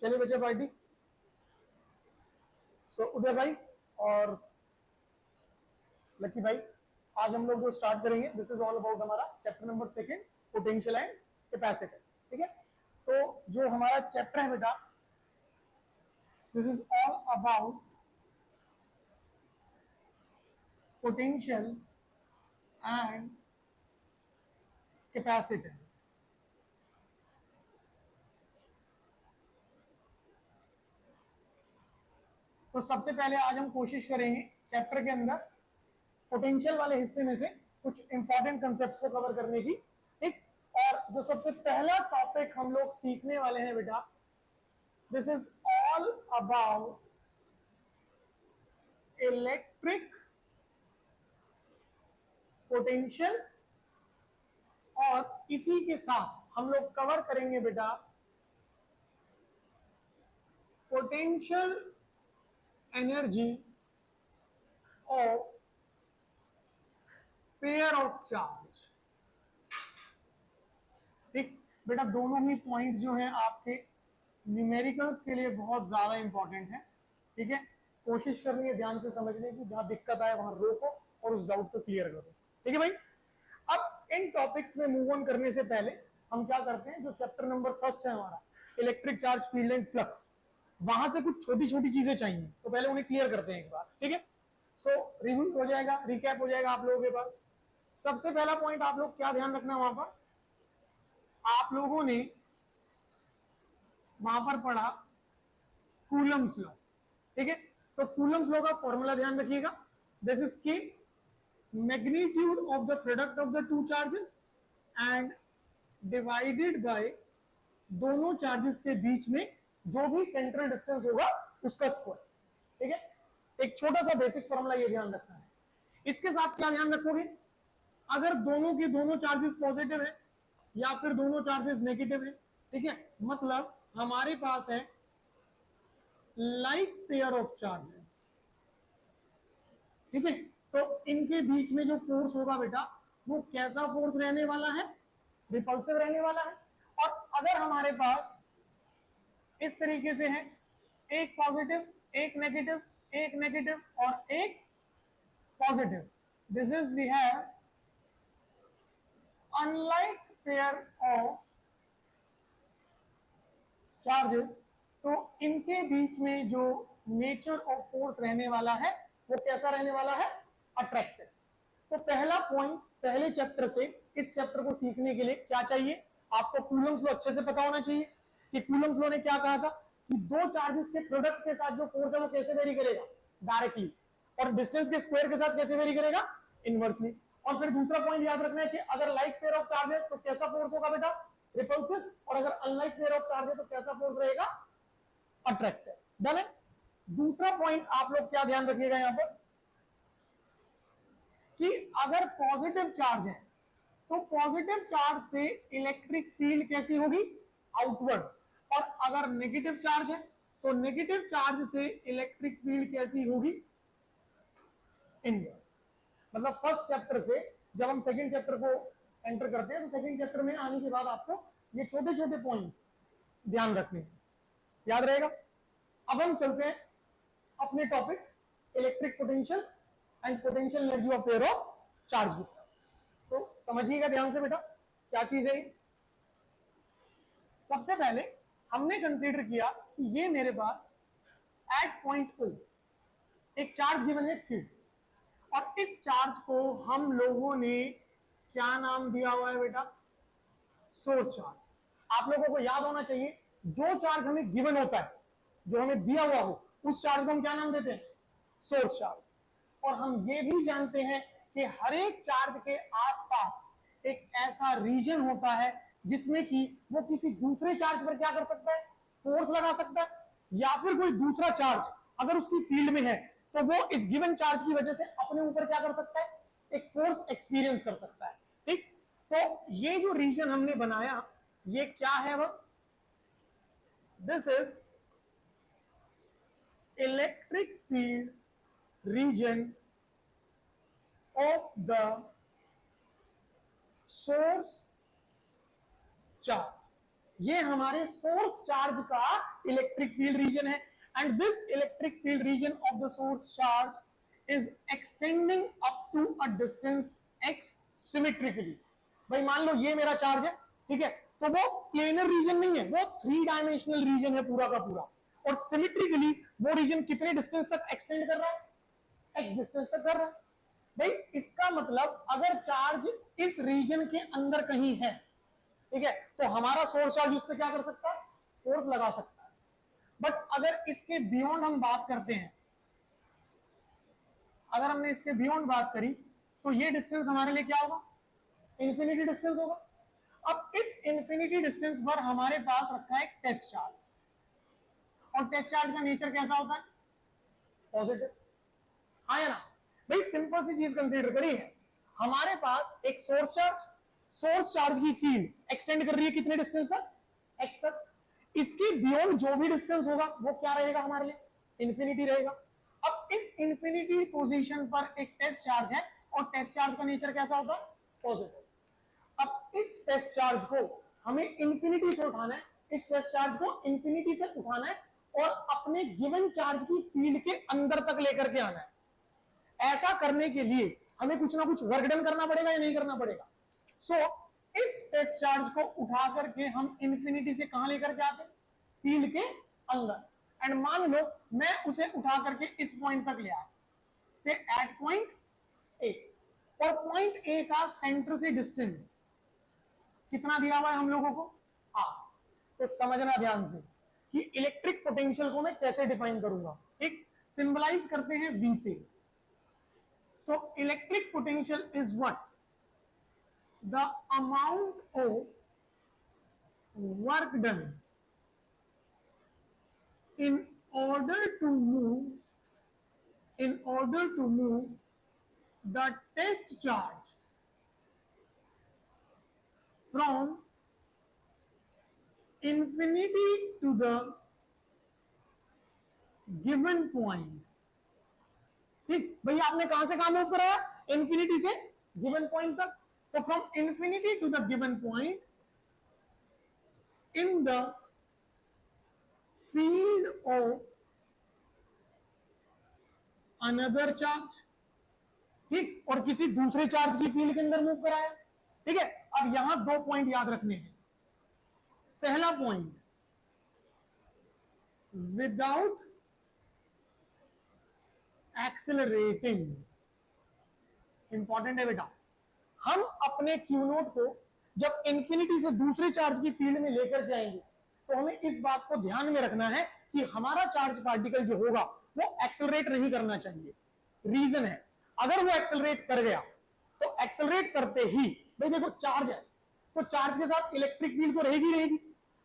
चलिए बच्चे पार्टी। उदय भाई और लकी भाई, आज हम लोग जो स्टार्ट करेंगे दिस इज ऑल अबाउट हमारा chapter number second, potential and capacitance. ठीक है, तो जो हमारा चैप्टर है बेटा, this is all about potential and capacitance. तो सबसे पहले आज हम कोशिश करेंगे चैप्टर के अंदर पोटेंशियल वाले हिस्से में से कुछ इंपॉर्टेंट कंसेप्ट्स को कवर करने की। ठीक, और जो सबसे पहला टॉपिक हम लोग सीखने वाले हैं बेटा, this is all about electric potential, और इसी के साथ हम लोग कवर करेंगे बेटा potential energy of pair of charge. ठीक बेटा, दोनों ही पॉइंट जो हैं आपके न्यूमेरिकल्स के लिए बहुत ज्यादा इंपॉर्टेंट है। ठीक है, कोशिश करनी है ध्यान से समझने की, जहां दिक्कत आए वहां रोको और उस डाउट को क्लियर करो। ठीक है भाई, अब इन टॉपिक्स में मूव ऑन करने से पहले हम क्या करते हैं, जो चैप्टर नंबर फर्स्ट है हमारा electric charge field and flux, वहां से कुछ छोटी छोटी चीजें चाहिए, तो पहले उन्हें क्लियर करते हैं एक बार। ठीक है, सो रिव्यू हो जाएगा, रिकैप हो जाएगा आप लोगों के पास। सबसे पहला पॉइंट आप लोग क्या ध्यान रखना, वहां पर आप लोगों ने वहां पर पढ़ा कूलम्स लॉ। ठीक है, तो कूलम्स लॉ का फॉर्मूला ध्यान रखिएगा, दिस इज के magnitude of the product of the two charges and divided bye दोनों चार्जेस के बीच में जो भी सेंट्रल डिस्टेंस होगा उसका स्क्वायर। ठीक है, एक छोटा सा बेसिक फॉर्मूला ये ध्यान रखना है। इसके साथ क्या ध्यान रखोगे, अगर दोनों के दोनों चार्जेस पॉजिटिव है या फिर दोनों चार्जेस नेगेटिव है, ठीक है, मतलब हमारे पास है लाइक पेयर ऑफ चार्जेस। ठीक है, तो इनके बीच में जो फोर्स होगा बेटा, वो कैसा फोर्स रहने वाला है, रिपल्सिव रहने वाला है। और अगर हमारे पास इस तरीके से है, एक पॉजिटिव एक नेगेटिव, एक नेगेटिव और एक positive, this is we have unlike pair of charges, तो इनके बीच में जो नेचर ऑफ फोर्स रहने वाला है वो कैसा रहने वाला है, अट्रैक्टिव। तो पहला पॉइंट पहले चैप्टर से इस चैप्टर को सीखने के लिए क्या चाहिए, आपको कूलम्स लॉ अच्छे से पता होना चाहिए कि कूलम्स लॉ ने क्या कहा था कि दो चार्जेस के प्रोडक्ट के साथ जो फोर्स है वो कैसे वेरी करेगा, डायरेक्टली, और डिस्टेंस के स्क्वायर के साथ कैसे वेरी करेगा, इनवर्सली। और फिर दूसरा पॉइंट याद रखना है कि अगर लाइक पेयर ऑफ चार्ज है तो कैसा फोर्स होगा बेटा, रिपल्सिव, और अगर अनलाइक पेयर ऑफ चार्ज है तो कैसा फोर्स रहेगा, अट्रैक्टिव। डन है। दूसरा पॉइंट आप लोग क्या ध्यान रखिएगा यहां पर कि अगर पॉजिटिव चार्ज है तो पॉजिटिव चार्ज से इलेक्ट्रिक फील्ड कैसी होगी, आउटवर्ड, और अगर नेगेटिव चार्ज है तो नेगेटिव चार्ज से इलेक्ट्रिक फील्ड कैसी होगी, इनवर्ड। मतलब फर्स्ट चैप्टर से जब हम सेकंड चैप्टर को एंटर करते हैं तो सेकंड चैप्टर में आने के बाद आपको ये छोटे छोटे पॉइंट्स ध्यान रखने, याद रहेगा। अब हम चलते हैं अपने topic electric potential and potential energy of pair of charge की। तो समझिएगा ध्यान से बेटा क्या चीज है। सबसे पहले हमने कंसीडर किया कि ये मेरे पास एट पॉइंट ओ एक चार्ज गिवन है Q, और इस चार्ज को हम लोगों ने क्या नाम दिया हुआ है बेटा, सोर्स चार्ज। आप लोगों को याद होना चाहिए जो चार्ज हमें गिवन होता है, जो हमें दिया हुआ हो, उस चार्ज को हम क्या नाम देते हैं, सोर्स चार्ज। और हम ये भी जानते हैं कि हर एक चार्ज के आसपास एक ऐसा रीजन होता है जिसमें कि वो किसी दूसरे चार्ज पर क्या कर सकता है, फोर्स लगा सकता है, या फिर कोई दूसरा चार्ज अगर उसकी फील्ड में है तो वो इस गिवन चार्ज की वजह से अपने ऊपर क्या कर सकता है, एक फोर्स एक्सपीरियंस कर सकता है। ठीक, तो ये जो रीजन हमने बनाया ये क्या है, वो this is electric field region of the source charge। ये हमारे सोर्स चार्ज का इलेक्ट्रिक फील्ड रीजन है and this electric field region of the source charge is extending up to a distance x symmetrically. भाई मान लो ये मेरा charge है, ठीक है, तो वो प्लेनर रीजन नहीं है, वो 3 डायमेंशनल रीजन है पूरा का पूरा, और सिमेट्रिकली वो रीजन कितने डिस्टेंस तक एक्सटेंड कर रहा है, x डिस्टेंस तक कर रहा है। भाई इसका मतलब अगर चार्ज इस रीजन के अंदर कहीं है, ठीक है, तो हमारा सोर्स चार्ज उस पर क्या कर सकता है, फोर्स लगा सकता है। बट अगर इसके बियॉन्ड हम बात करते हैं, अगर हमने इसके बियॉन्ड बात करी तो ये डिस्टेंस हमारे लिए क्या होगा, इंफिनिटी डिस्टेंस होगा। अब इस इंफिनिटी डिस्टेंस पर हमारे पास रखा है टेस्ट चार्ज, और टेस्ट चार्ज का नेचर कैसा होता है, पॉजिटिव, हाँ या ना। भाई सिंपल सी चीज कंसीडर करिए, हमारे पास एक सोर्स चार्ज की फील्ड एक्सटेंड कर रही है कितने डिस्टेंस तक, x तक। इसके बियॉन्ड जो भी डिस्टेंस होगा वो क्या रहेगा हमारे लिए, इंफिनिटी रहेगा। अब इस इंफिनिटी पोजीशन पर एक टेस्ट चार्ज है, और टेस्ट चार्ज का नेचर कैसा होता है, पॉजिटिव। अब इस टेस्ट चार्ज को हमें इंफिनिटी से उठाना है, इस टेस्ट चार्ज को इंफिनिटी से उठाना है और अपने गिवन चार्ज की फील्ड के अंदर तक लेकर के आना है। ऐसा करने के लिए हमें कुछ ना कुछ वर्क डन करना पड़ेगा या नहीं करना पड़ेगा। सो इस टेस्ट चार्ज को उठा करके हम इंफिनिटी से कहां लेकर के आते हैं, फील्ड के अंदर। एंड मान लो मैं उसे उठा करके इस पॉइंट तक ले आया, से एट पॉइंट ए, और पॉइंट ए का सेंटर से डिस्टेंस कितना दिया हुआ है हम लोगों को, आर। तो समझना ध्यान से कि इलेक्ट्रिक पोटेंशियल को मैं कैसे डिफाइन करूंगा, एक सिंबलाइज करते हैं V से। So electric potential is what? The amount of work done in order to move the test charge from infinity to the given point. ठीक, भैया आपने कहां से कहां मूव कराया, इंफिनिटी से गिवन पॉइंट तक। तो from infinity to the given point in the field of another charge, ठीक, और किसी दूसरे चार्ज की फील्ड के अंदर मूव कराया, ठीक है। अब यहां 2 पॉइंट याद रखने हैं। पहला पॉइंट, विदाउट एक्सेलरेटिंग, इंपॉर्टेंट है बेटा। हम अपने क्यू नोट को जब इंफिनिटी से दूसरे चार्ज की फील्ड में लेकर जाएंगे तो हमें इस बात को ध्यान में रखना है कि हमारा चार्ज पार्टिकल जो होगा वो एक्सेलरेट नहीं करना चाहिए। रीजन है, अगर वो एक्सेलरेट कर गया तो एक्सेलरेट करते ही, भाई देखो चार्ज है तो चार्ज के साथ इलेक्ट्रिक फील्ड तो रहेगी,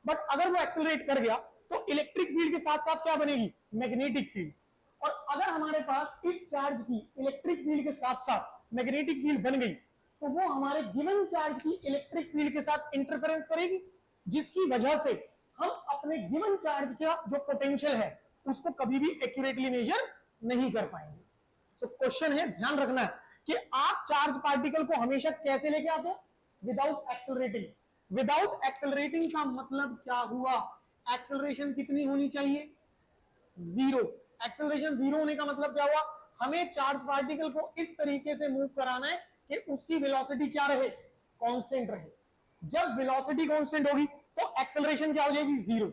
बट अगर वो एक्सेलरेट कर गया तो इलेक्ट्रिक फील्ड के साथ साथ क्या बनेगी, मैग्नेटिक फील्ड। और अगर हमारे पास इस चार्ज की इलेक्ट्रिक फील्ड के साथ साथ मैग्नेटिक फील्ड बन गई तो वो हमारे गिवन चार्ज की इलेक्ट्रिक फील्ड के साथ इंटरफेरेंस करेगी, जिसकी वजह से हम अपने गिवन चार्ज का जो पोटेंशियल है उसको कभी भी एक्यूरेटली मेजर नहीं कर पाएंगे। सो क्वेश्चन है, ध्यान रखना है कि आप चार्ज पार्टिकल को हमेशा कैसे लेके आते हो, विदाउट एक्सेलरेटिंग। विदाउट एक्सेलरेटिंग का मतलब क्या हुआ, एक्सेलरेशन कितनी होनी चाहिए, 0। एक्सेलरेशन 0 होने का मतलब क्या हुआ, हमें चार्ज पार्टिकल को इस तरीके से मूव कराना है कि उसकी वेलोसिटी क्या रहे, कांस्टेंट रहे। जब वेलोसिटी कांस्टेंट होगी तो एक्सेलरेशन क्या हो जाएगी, 0।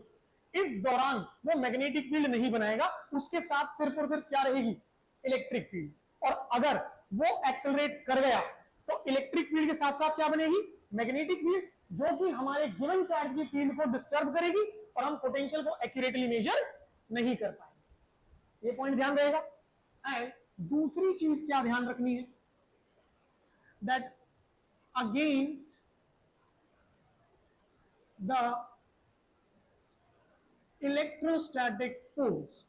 इस दौरान वो मैग्नेटिक फील्ड नहीं बनाएगा, उसके साथ सिर्फ और सिर्फ क्या रहेगी, इलेक्ट्रिक फील्ड। और अगर वो एक्सेलरेट कर गया तो इलेक्ट्रिक फील्ड के साथ साथ क्या बनेगी, मैग्नेटिक फील्ड, जो कि हमारे गिवन चार्ज की फील्ड को डिस्टर्ब करेगी और हम पोटेंशियल को एक्यूरेटली मेजर नहीं कर पाएंगे। ये पॉइंट ध्यान रहेगा। एंड दूसरी चीज क्या ध्यान रखनी है, that against the electrostatic force,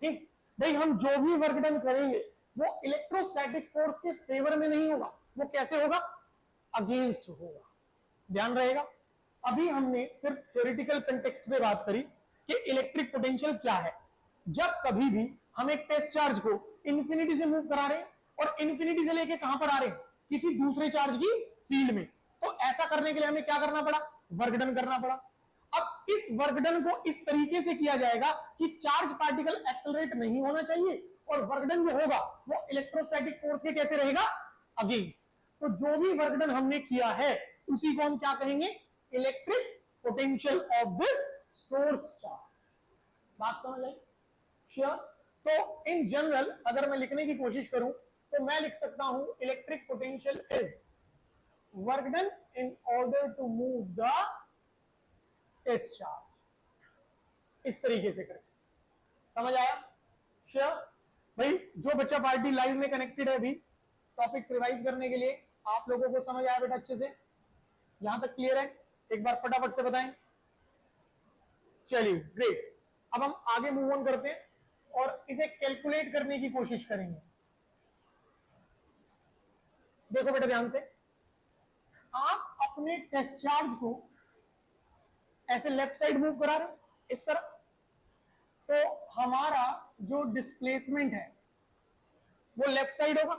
ठीक, भाई हम जो भी वर्क डन करेंगे वो इलेक्ट्रोस्टैटिक फोर्स के फेवर में नहीं होगा, वो कैसे होगा, अगेंस्ट होगा। ध्यान रहेगा। अभी हमने सिर्फ थ्योरेटिकल कंटेक्स्ट में बात करी कि इलेक्ट्रिक पोटेंशियल क्या है। जब कभी भी हम एक टेस्ट चार्ज को इंफिनिटी से मूव करा रहे हैं और इंफिनिटी से लेके कहां पर आ रहे हैं, किसी दूसरे चार्ज की फील्ड में, तो ऐसा करने के लिए हमें क्या करना पड़ा, वर्क डन करना पड़ा। अब इस वर्क डन को इस तरीके से किया जाएगा कि चार्ज पार्टिकल एक्सेलरेट नहीं होना चाहिए और वर्क डन जो होगा वो इलेक्ट्रोस्टैटिक फोर्स के कैसे रहेगा, अगेंस्ट। तो जो भी वर्क डन हमने किया है उसी को हम क्या कहेंगे, electric potential of this source charge. बात समझ आई? श्योर। तो इन जनरल अगर मैं लिखने की कोशिश करूं तो मैं लिख सकता हूं electric potential is work done in order to move the test charge. इस तरीके से करें, समझ आया? श्योर। भाई जो बच्चा पार्टी लाइव में कनेक्टेड है अभी टॉपिक्स रिवाइज करने के लिए, आप लोगों को समझ आया बेटा अच्छे से? यहां तक क्लियर है? एक बार फटाफट से बताएं। चलिए ग्रेट। अब हम आगे मूव ऑन करते हैं और इसे कैलकुलेट करने की कोशिश करेंगे। देखो बेटा ध्यान से, आप अपने टेस्ट चार्ज को ऐसे लेफ्ट साइड मूव करा रहे हो इस तरह, तो हमारा जो डिस्प्लेसमेंट है वो लेफ्ट साइड होगा।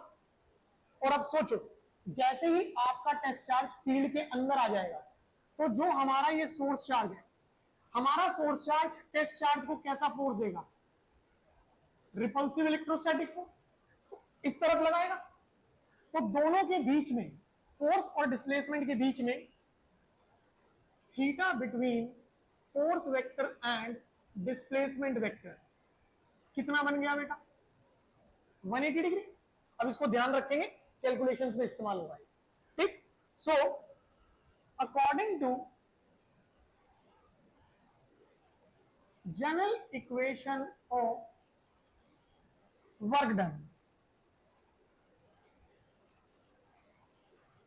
और अब सोचो, जैसे ही आपका टेस्ट चार्ज फील्ड के अंदर आ जाएगा तो जो हमारा ये सोर्स चार्ज है, हमारा सोर्स चार्ज टेस्ट चार्ज को कैसा फोर्स देगा, रिपल्सिव इलेक्ट्रोस्टैटिक फोर्स, इस तरफ लगाएगा। तो दोनों के बीच में, फोर्स और डिस्प्लेसमेंट के बीच में, theta between force vector and displacement vector कितना बन गया बेटा, 180 डिग्री। अब इसको ध्यान रखेंगे, कैलकुलेशंस में इस्तेमाल होगा। ठीक। So according to general equation of work done,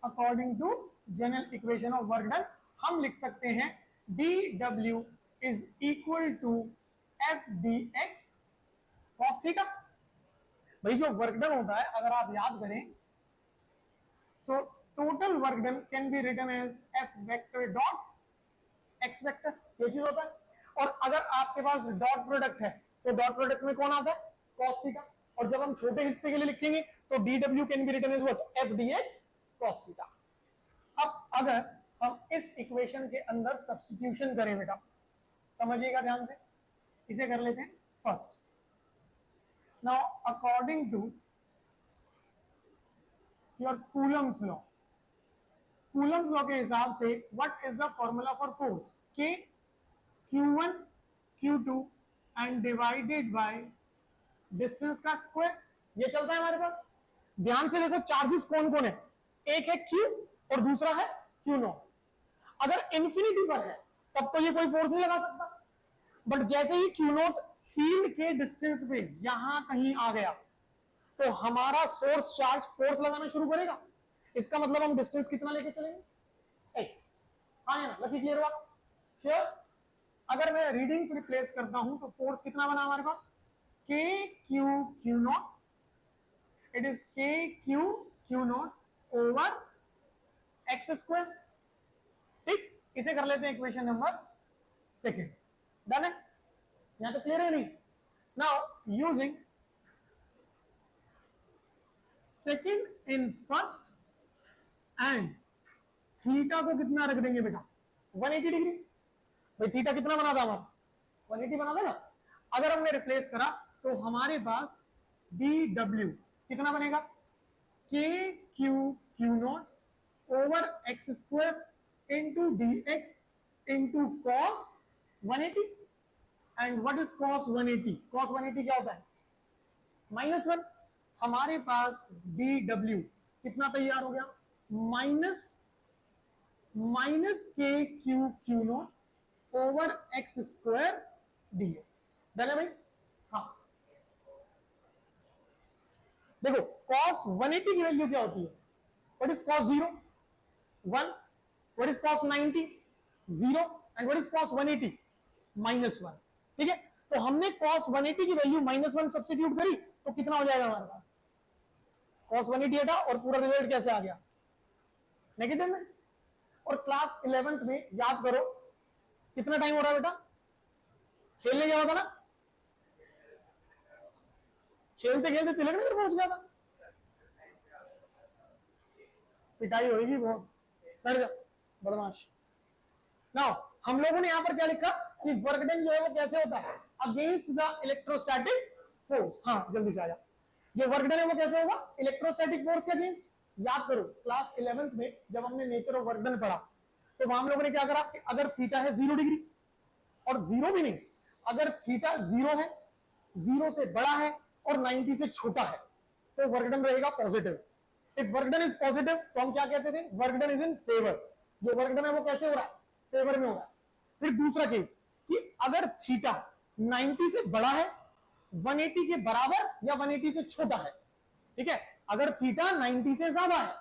according to general equation of work done हम लिख सकते हैं dw is equal to F D X cos theta. भाई जो वर्क डन होता है अगर आप याद करें तो total work done can be written as F vector dot X vector, ये चीज होता है। और अगर आपके पास डॉट प्रोडक्ट है तो डॉट प्रोडक्ट में कौन आता है, कॉस थीटा। और जब हम छोटे हिस्से के लिए लिखेंगे तो dw can be written as what, F D X cos theta. अब अगर हम इस इक्वेशन के अंदर सब्स्टिट्यूशन करें बेटा, समझिएगा ध्यान से, इसे कर लेते हैं first. Now according to your Coulomb's law, Coulomb's law के हिसाब से what is the formula for force, k q1 q2 and divided by distance का स्क्वायर। ये चलता है हमारे पास। ध्यान से देखो चार्जेस कौन कौन है, एक है q और दूसरा है q0। अगर इंफिनिटी पर है तब तो ये कोई फोर्स नहीं लगा सकता, बट जैसे ही q0 फील्ड के डिस्टेंस पे यहां कहीं आ गया तो हमारा सोर्स चार्ज फोर्स लगाना शुरू करेगा। इसका मतलब हम डिस्टेंस कितना लेके चलेंगे, x। हाँ है ना, लकी क्लियर हुआ? श्योर। अगर मैं रीडिंग्स रिप्लेस करता हूं तो फोर्स कितना बना हमारे पास, k q q0, it is k q q0 over x square. ठीक, इसे कर लेते हैं इक्वेशन नंबर सेकंड। डन है? यहां तो क्लियर है नहीं? Now using second in first and theta को कितना रख देंगे बेटा, 180 डिग्री। भाई थीटा कितना बना था हमारा, 180 बना था ना। अगर हमने रिप्लेस करा तो हमारे पास dw कितना बनेगा, k q q0 over x square into dx into cos 180। And what is cos 180, cos 180 क्या होता है, -1। हमारे पास dw कितना तैयार हो गया, माइनस के Q Q naught over X square DX. Done है भाई? हाँ देखो cos 180 की वैल्यू क्या होती है, what is cos 0, 1, what is cos 90, 0, and what is cos 180, -1। ठीक है, तो हमने cos 180 की वैल्यू -1 सब्स्टिट्यूट करी तो कितना हो जाएगा हमारे पास, cos 180 हटा और पूरा रिजल्ट कैसे आ गया, नेगेटिव में। और क्लास 11th में याद करो कितना टाइम हो रहा है बेटा, खेलने गया होता ना, खेलते खेलते तिलक नगर पहुंच गया था, पिटाई होगी बहुत, बैठ जा बदमाश। नाउ हम लोगों ने यहां पर क्या लिखा कि वर्क डन जो है वो कैसे होता है, अगेंस्ट द इलेक्ट्रोस्टैटिक फोर्स। हाँ जल्दी से आया, जो वर्क डन है वो कैसे होगा, इलेक्ट्रोस्टैटिक फोर्स के अगेंस्ट। याद करो क्लास 11th में जब हमने नेचर ऑफ वर्क डन पढ़ा तो वहां हम लोगों ने क्या करा कि अगर थीटा है 0 डिग्री, और 0 भी नहीं, अगर थीटा 0 है, 0 से बड़ा है और 90 से छोटा है तो वर्क डन रहेगा positive. If work done is positive तो हम क्या कहते थे, work done is in favour. जो वर्क डन है वो कैसे हो रहा है, फेवर में हो रहा है। फिर दूसरा केस कि अगर थीटा 90 से बड़ा है, 180 के बराबर या 180 से छोटा है, ठीक है, अगर थीटा 90 से ज्यादा है,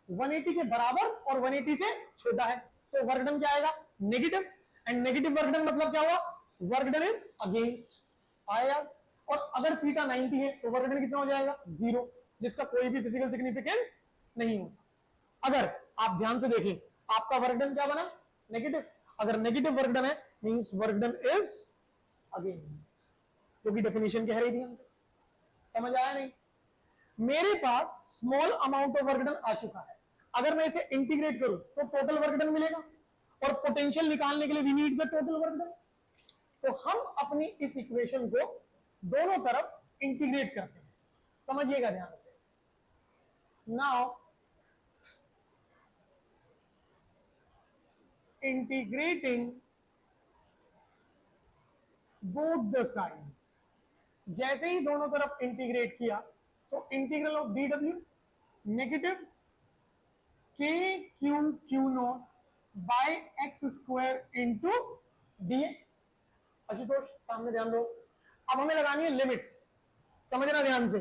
180 के बराबर और 180 से छोटा है तो वर्क डन क्या आएगा, negative. And negative work done मतलब क्या हुआ, वर्क डन इज अगेंस्ट आएगा। और अगर थीटा 90 है तो वर्क डन कितना हो जाएगा, 0, जिसका कोई भी फिजिकल सिग्निफिकेंस नहीं होता। अगर आप ध्यान से देखें आपका वर्क डन क्या बना, नेगेटिव। अगर नेगेटिव वर्क डन है means work done is against, जो कि डेफिनेशन कह रही थी हमसे। समझ आया नहीं? मेरे पास small amount of work done आ चुका है, अगर मैं इसे इंटीग्रेट करूं तो टोटल वर्क डन मिलेगा, और पोटेंशियल निकालने के लिए we need the total work done. तो हम अपनी इस इक्वेशन को दोनों तरफ इंटीग्रेट करते हैं, समझिएगा ध्यान से। Now integrating both the sides, जैसे ही दोनों तरफ इंटीग्रेट किया so integral of D W negative K Q Q not by X square into D X. Ashutosh सामने ध्यान दो, अब हमें लगानी है लिमिट्स, समझना ध्यान से।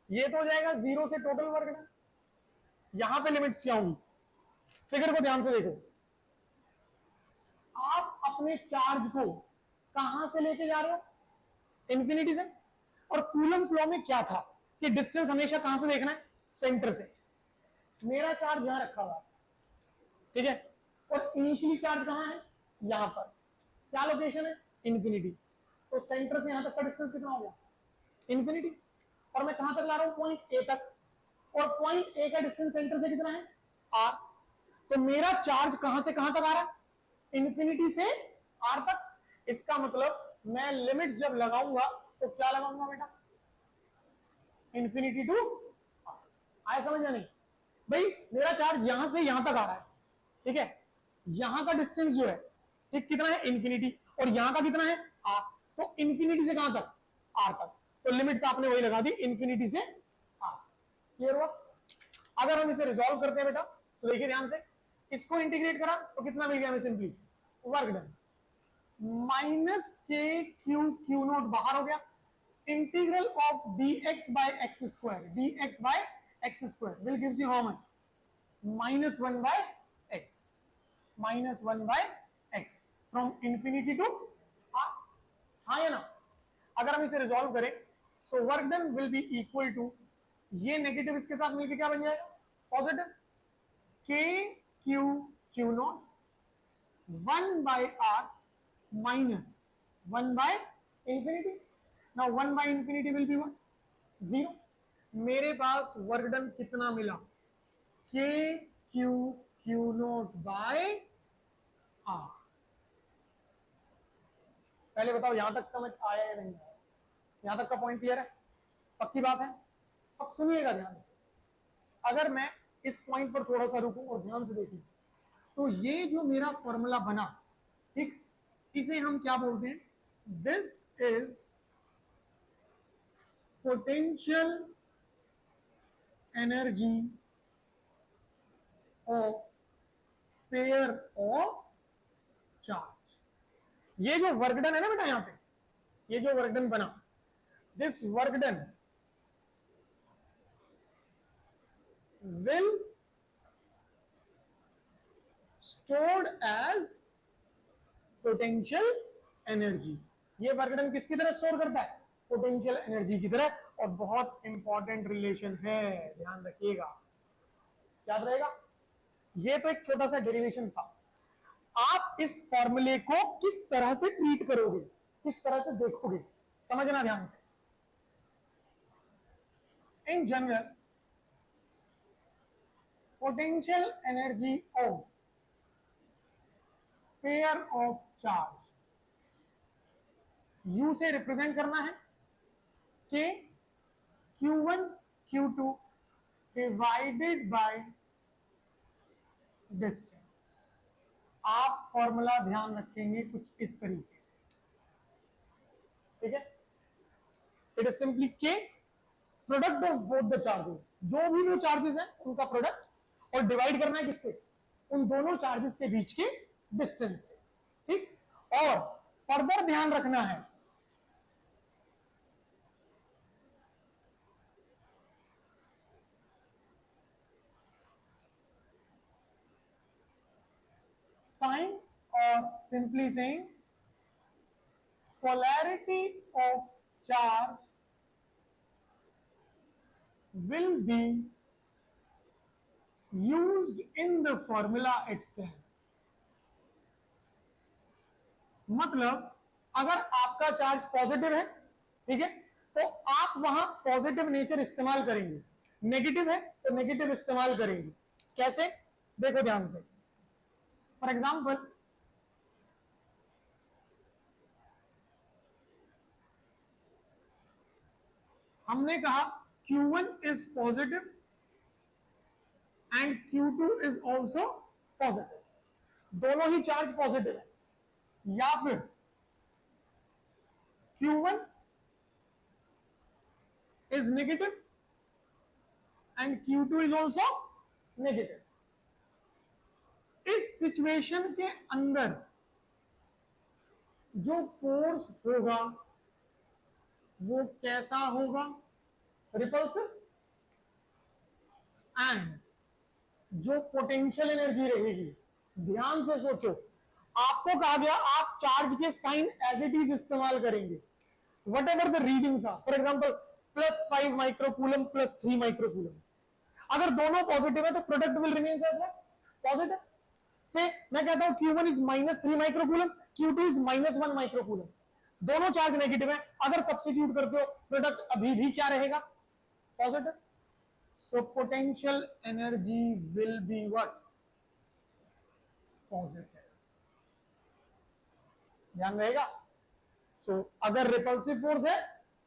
ये तो हो जाएगा 0 से टोटल वर्क डन, यहां पे लिमिट्स क्या होंगी, फिगर को ध्यान से देखो। आप अपने चार्ज को कहां से लेके जा रहे हो, इंफिनिटी से। और कूलम्स लॉ में क्या था कि डिस्टेंस हमेशा कहां से देखना है, सेंटर से। मेरा चार्ज यहां रखा हुआ है, ठीक है, और इनिशियली चार्ज कहां है, यहां पर। क्या लोकेशन है, इंफिनिटी। तो सेंटर से यहां तक का डिस्टेंस कितना हो गया, इंफिनिटी। और मैं कहां तक ला रहा हूं, पॉइंट ए तक, और पॉइंट ए का डिस्टेंस सेंटर से कितना है, आर। तो मेरा चार्ज कहां से कहां तक आ रहा है, इंफिनिटी से आर तक। इसका मतलब मैं लिमिट्स जब लगाऊंगा तो क्या लगाऊंगा बेटा, इंफिनिटी टू आर। आया समझ में नहीं भाई, मेरा चार्ज यहां से यहां तक आ रहा है, ठीक है, यहां का डिस्टेंस जो है ठीक कितना है, इंफिनिटी, और यहां का कितना है, आर। तो इंफिनिटी से कहां तक, आर तक। तो लिमिट्स आपने वही लगा दी, इंफिनिटी से आर। क्लियर हुआ? अगर हम इसे रिजॉल्व करते हैं बेटा तो देखिए ध्यान से, इसको इंटीग्रेट करा तो कितना मिल गया हमें, सिंपली वर्क डन माइनस के क्यू क्यू नॉट बाहर हो गया, integral of dx by x square, dx by x square will gives you how much, minus 1 by x, minus 1 by x from infinity to r। हाँ या ना? अगर हम इसे रिजॉल्व करें so work done will be equal to, ये negative इसके साथ मिलकर क्या बन जाएगा, positive, k Q Q not 1 by r minus 1 by infinity। now 1 by infinity will be 1, 0। मेरे पास वर्क डन कितना मिला, k Q Q not by R. पहले बताओ यहां तक समझ आया या नहीं आया, यहां तक का पॉइंट क्लियर है, पक्की बात है? अब सुनिएगा ध्यान से, अगर मैं इस पॉइंट पर थोड़ा सा रुकूं और ध्यान से देखूं तो ये जो मेरा फॉर्मूला बना, ठीक, इसे हम क्या बोलते हैं, this is potential energy of pair of charge. ये जो वर्क डन है ना बेटा, यहां पे ये जो वर्क डन बना, this work done will stored as potential energy। ये वर्क डन किसकी तरह स्टोर करता है, पोटेंशियल एनर्जी की तरह। और बहुत इंपॉर्टेंट रिलेशन है, ध्यान रखिएगा, याद रहेगा। ये तो एक छोटा सा डेरिवेशन था, आप इस फॉर्मूले को किस तरह से ट्रीट करोगे, किस तरह से देखोगे, समझना ध्यान से। In general potential energy of pair of charge, U से रिप्रेजेंट करना है के Q1 Q2 divided by distance. आप फॉर्मूला ध्यान रखेंगे कुछ इस तरीके से, ठीक है। इट इज सिंपली के product of both the charges, जो भी दो चार्जेस हैं उनका प्रोडक्ट, और डिवाइड करना है किससे, उन दोनों चार्जेस के बीच के डिस्टेंस से, ठीक। और फर्दर ध्यान रखना है साइन, और simply saying polarity of charge will be used in the formula itself। मतलब अगर आपका चार्ज पॉजिटिव है, ठीक है, तो आप वहां पॉजिटिव नेचर इस्तेमाल करेंगे, नेगेटिव है तो नेगेटिव इस्तेमाल करेंगे। कैसे, देखो ध्यान से। फॉर एग्जाम्पल, हमने कहा Q1 is positive and Q2 is also positive, दोनों ही चार्ज पॉजिटिव है। या फिर Q1 is negative and Q2 is also negative। इस सिचुएशन के अंदर जो फोर्स होगा वो कैसा होगा, रिपल्सिव। एंड जो पोटेंशियल एनर्जी रहेगी, ध्यान से सोचो, आपको कहा गया आप चार्ज के साइन एज इट इज इस्तेमाल करेंगे, whatever the readings are. For example +5 microcoulomb +3 microcoulomb, अगर दोनों पॉजिटिव है तो product will remain as positive. से मैं कहता हूं Q1 is -3 microcoulomb, Q2 is -1 microcoulomb, दोनों चार्ज नेगेटिव है। अगर सब्स्टिट्यूट करते हो प्रोडक्ट अभी भी क्या रहेगा, positive. So potential energy will be what, positive. ध्यान रहेगा। सो अगर रिपल्सिव फोर्स है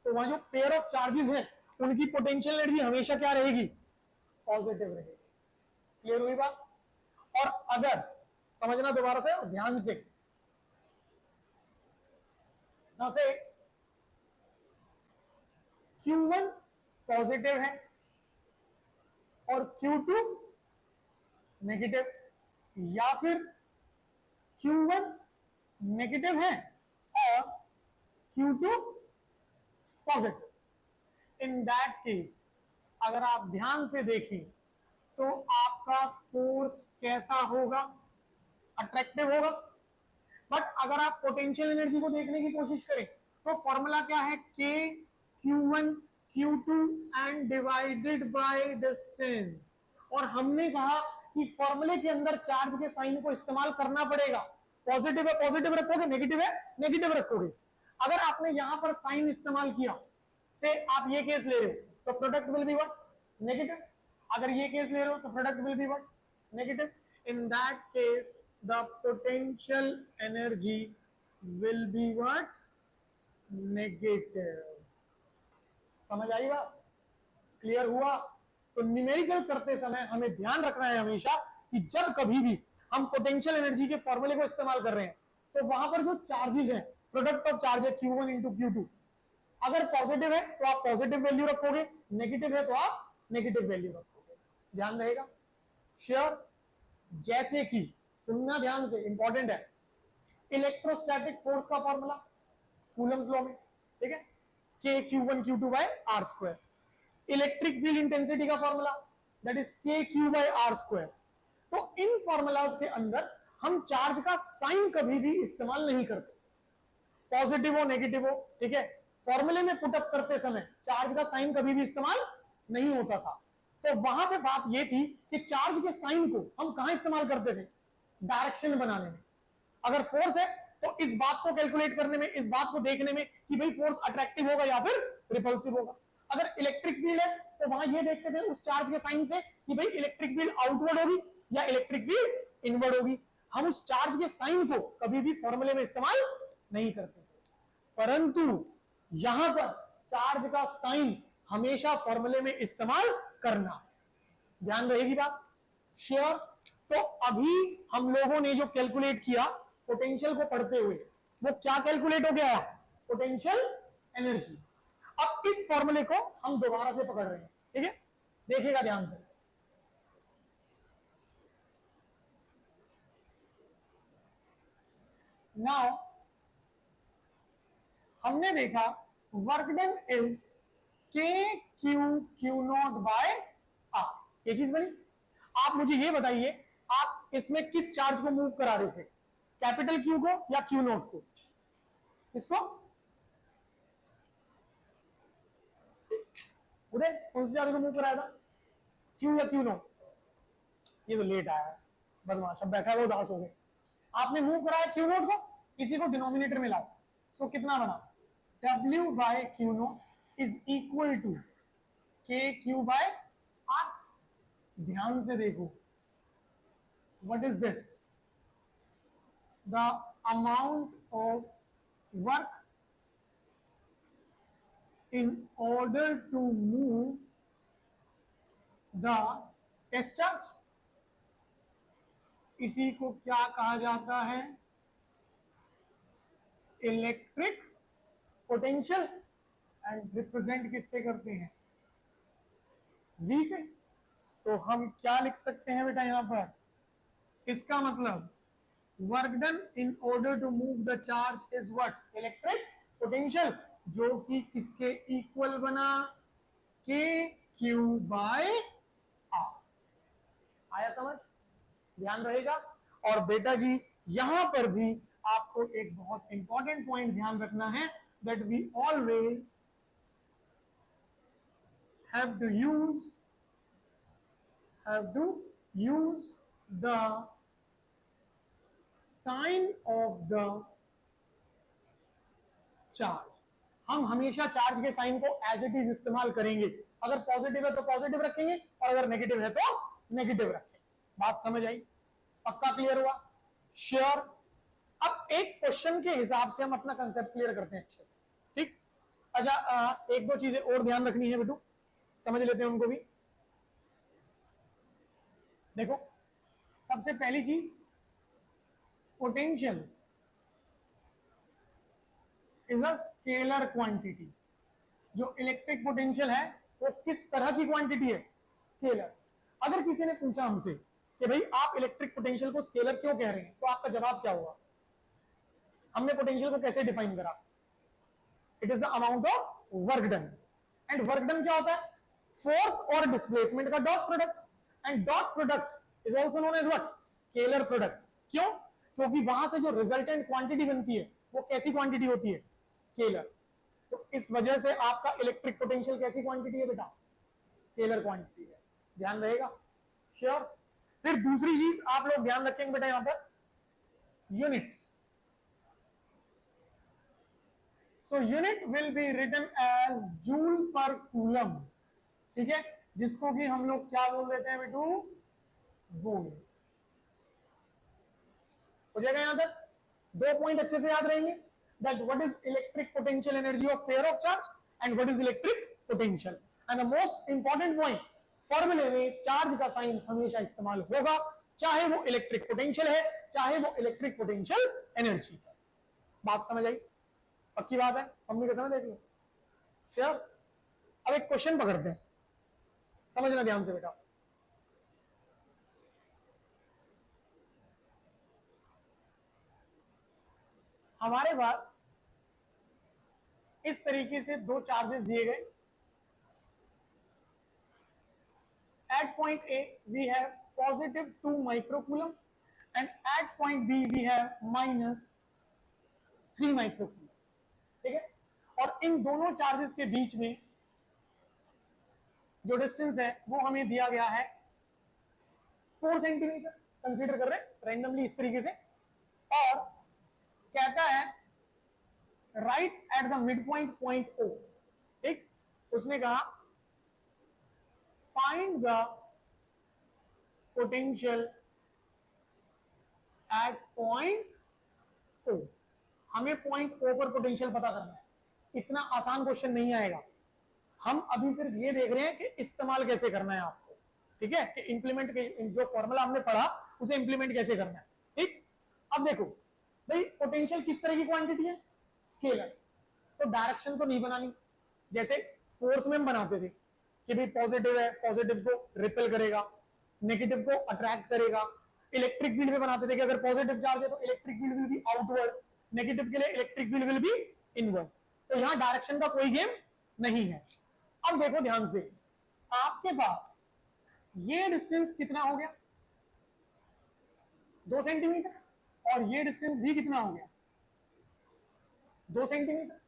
तो वहां जो पेयर ऑफ चार्जेस हैं उनकी पोटेंशियल एनर्जी हमेशा क्या रहेगी, पॉजिटिव रहेगी। क्लियर हुई बात। और अगर समझना दोबारा से ध्यान से, ना से Q1 पॉजिटिव है और Q2 नेगेटिव, या फिर Q1 नेगेटिव है और Q2 positive, in that case अगर आप ध्यान से देखें तो आपका फोर्स कैसा होगा, अट्रैक्टिव होगा। बट अगर आप पोटेंशियल एनर्जी को देखने की कोशिश करें तो फॉर्मूला क्या है, K Q1 Q2 and divided by distance. और हमने कहा कि फॉर्मूले के अंदर चार्ज के साइन को इस्तेमाल करना पड़ेगा, पॉजिटिव है पॉजिटिव रखोगे, नेगेटिव है नेगेटिव रखोगे। अगर आपने यहां पर साइन इस्तेमाल किया, से आप ये केस ले रहे हो तो product will be what, negative. अगर ये केस ले रहे हो तो product will be what, negative. In that case the potential energy will be what, negative। समझ आई बात, क्लियर हुआ। तो न्यूमेरिकल करते समय हमें ध्यान रखना है हमेशा कि जब कभी भी हम पोटेंशियल एनर्जी के फॉर्मूले को इस्तेमाल कर रहे हैं तो वहां पर जो चार्जेस हैं, प्रोडक्ट ऑफ चार्ज है Q1 इंटू Q2, अगर पॉजिटिव है तो आप पॉजिटिव वैल्यू रखोगे, नेगेटिव है तो आप नेगेटिव वैल्यू रखोगे। ध्यान रहेगा, श्योर। जैसे कि सुनना ध्यान से, इंपॉर्टेंट है, इलेक्ट्रोस्टैटिक फोर्स का फॉर्मूला कूलम्स लॉ में, ठीक है, K Q1 Q2 by R square. Electric field intensity का formula that is K Q by R square. तो इन फॉर्मूलाज के अंदर हम चार्ज का साइन कभी भी इस्तेमाल नहीं करते, पॉजिटिव हो नेगेटिव हो, ठीक है। फॉर्मूले में पुटअप करते समय चार्ज का साइन कभी भी इस्तेमाल नहीं होता था। तो वहां पे बात ये थी कि चार्ज के साइन को हम कहां इस्तेमाल करते थे, डायरेक्शन बनाने में। अगर फोर्स है तो इस बात को कैलकुलेट करने में, इस बात को देखने में कि भाई फोर्स अट्रैक्टिव होगा या फिर रिपल्सिव होगा। अगर इलेक्ट्रिक फील्ड है तो वहां ये देखते थे उस चार्ज के साइन से कि भाई इलेक्ट्रिक फील्ड आउटवर्ड होगी या इलेक्ट्रिक फील्ड इनवर्ड होगी। हम उस चार्ज के साइन को कभी भी फॉर्मूले में इस्तेमाल नहीं करते, परंतु यहां पर चार्ज का साइन हमेशा फॉर्मूले में इस्तेमाल करना। ध्यान रहेगी बात? श्योर? तो अभी हम लोगों ने जो कैलकुलेट किया पोटेंशियल को पढ़ते हुए, वो क्या कैलकुलेट हो गया? Potential energy. अब इस फॉर्मूले को हम दोबारा से पकड़ रहे हैं, ठीक है? देखिएगा ध्यान से। नाउ हमने देखा वर्क डन इज के Q Q not by r, ये चीज बनी। आप मुझे ये बताइए, आप इसमें किस चार्ज को मूव करा रहे थे, कैपिटल क्यू को या क्यू नॉट को? किसको? उदय, कौन से चार्ज को मूव कराया था, क्यू या क्यू नॉट? ये तो लेट आया है, बदमाश, अब बैठा है वो उदास हो गए। आपने मूव कराया क्यू नॉट को, इसी को डिनोमिनेटर में लाओ। सो कितना बना? W by q naught is equal to के क्यू बाय आर। ध्यान से देखो, what is this? The amount of work in order to move the test charge, इसी को क्या कहा जाता है? Electric potential. एंड रिप्रेजेंट किससे करते हैं? V से। तो हम क्या लिख सकते हैं बेटा यहां पर? इसका मतलब work done in order to move the charge is what? Electric potential, जो कि किसके इक्वल बना? के क्यू बाय आर। आया समझ? ध्यान रहेगा। और बेटा जी यहां पर भी आपको एक बहुत इंपॉर्टेंट पॉइंट ध्यान रखना है, that we always have to use the sign of the charge. हम हमेशा चार्ज के साइन को एज इट इज इस्तेमाल करेंगे। अगर पॉजिटिव है तो पॉजिटिव रखेंगे, और अगर नेगेटिव है तो नेगेटिव रखेंगे। बात समझ आई? पक्का क्लियर हुआ? श्योर? अब एक क्वेश्चन के हिसाब से हम अपना कंसेप्ट क्लियर करते हैं अच्छे से, ठीक? अच्छा, एक दो चीजें और ध्यान रखनी है बेटू, समझ लेते हैं उनको भी। देखो, सबसे पहली चीज, potential is a scalar quantity. जो इलेक्ट्रिक पोटेंशियल है वो किस तरह की क्वांटिटी है? स्केलर। अगर किसी ने पूछा हमसे कि भाई आप इलेक्ट्रिक पोटेंशियल को स्केलर क्यों कह रहे हैं, तो आपका जवाब क्या होगा? हमने पोटेंशियल को कैसे डिफाइन करा? It is the amount of work done. And work done क्या होता है? फोर्स और डिस्प्लेसमेंट का dot product. And dot product is also known as what? Scalar product. क्यों? क्योंकि वहां से जो रिजल्टेंट क्वांटिटी बनती है वो कैसी क्वांटिटी होती है? स्केलर। तो इस वजह से आपका इलेक्ट्रिक पोटेंशियल कैसी क्वांटिटी है बेटा? स्केलर क्वांटिटी है। ध्यान रहेगा? श्योर? फिर दूसरी चीज आप लोग ध्यान रखेंगे बेटा यहां पर, units. So unit will be written as joule per coulomb, ठीक है? जिसको कि हम लोग क्या बोल देते हैं बेटू? वोल्ट। हो जाएगा यहां तक? दो पॉइंट अच्छे से याद रहेंगे, that what is electric potential energy of pair of charge and what is electric potential. And the most important point, फॉर्मूले में चार्ज का साइन हमेशा इस्तेमाल होगा, चाहे वो इलेक्ट्रिक पोटेंशियल है, चाहे वो इलेक्ट्रिक पोटेंशियल एनर्जी है। बात समझ आई? पक्की बात है? मम्मी का समझ देखिए। श्योर? अब एक क्वेश्चन पकड़ते हैं, समझना ध्यान से बेटा। हमारे पास इस तरीके से दो चार्जेस दिए गए। At point A we have positive 2 microcoulomb and at point B we have -3 microcoulomb, ठीक है? और इन दोनों चार्जेस के बीच में जो डिस्टेंस है वो हमें दिया गया है 4 सेंटीमीटर। कंसीडर कर रहे हैं रैंडमली इस तरीके से, और कहता है right at the mid point point O, ठीक? उसने कहा find the potential at point O. हमें पॉइंट ओ पर पोटेंशियल पता करना है, इतना आसान क्वेश्चन नहीं आएगा। हम अभी सिर्फ ये देख रहे हैं कि इस्तेमाल कैसे करना है आपको, ठीक है, कि इंप्लीमेंट जो फॉर्मूला हमने पढ़ा उसे इंप्लीमेंट कैसे करना है। ठीक, अब देखो भाई पोटेंशियल किस तरह की क्वांटिटी है, स्केलर, तो डायरेक्शन तो नहीं बनानी जैसे फोर्स में हम बनाते थे कि भाई पॉजिटिव है, पॉजिटिव को रिपेल करेगा, नेगेटिव को अट्रैक्ट करेगा। इलेक्ट्रिक फील्ड में बनाते थे कि अगर पॉजिटिव चार्ज है तो electric field will be outward, negative के लिए electric field will be inward. तो यहां डायरेक्शन का कोई गेम नहीं है। अब देखो ध्यान से, आपके पास ये डिस्टेंस कितना हो गया, 2 सेंटीमीटर, और ये डिस्टेंस भी कितना हो गया, 2 सेंटीमीटर।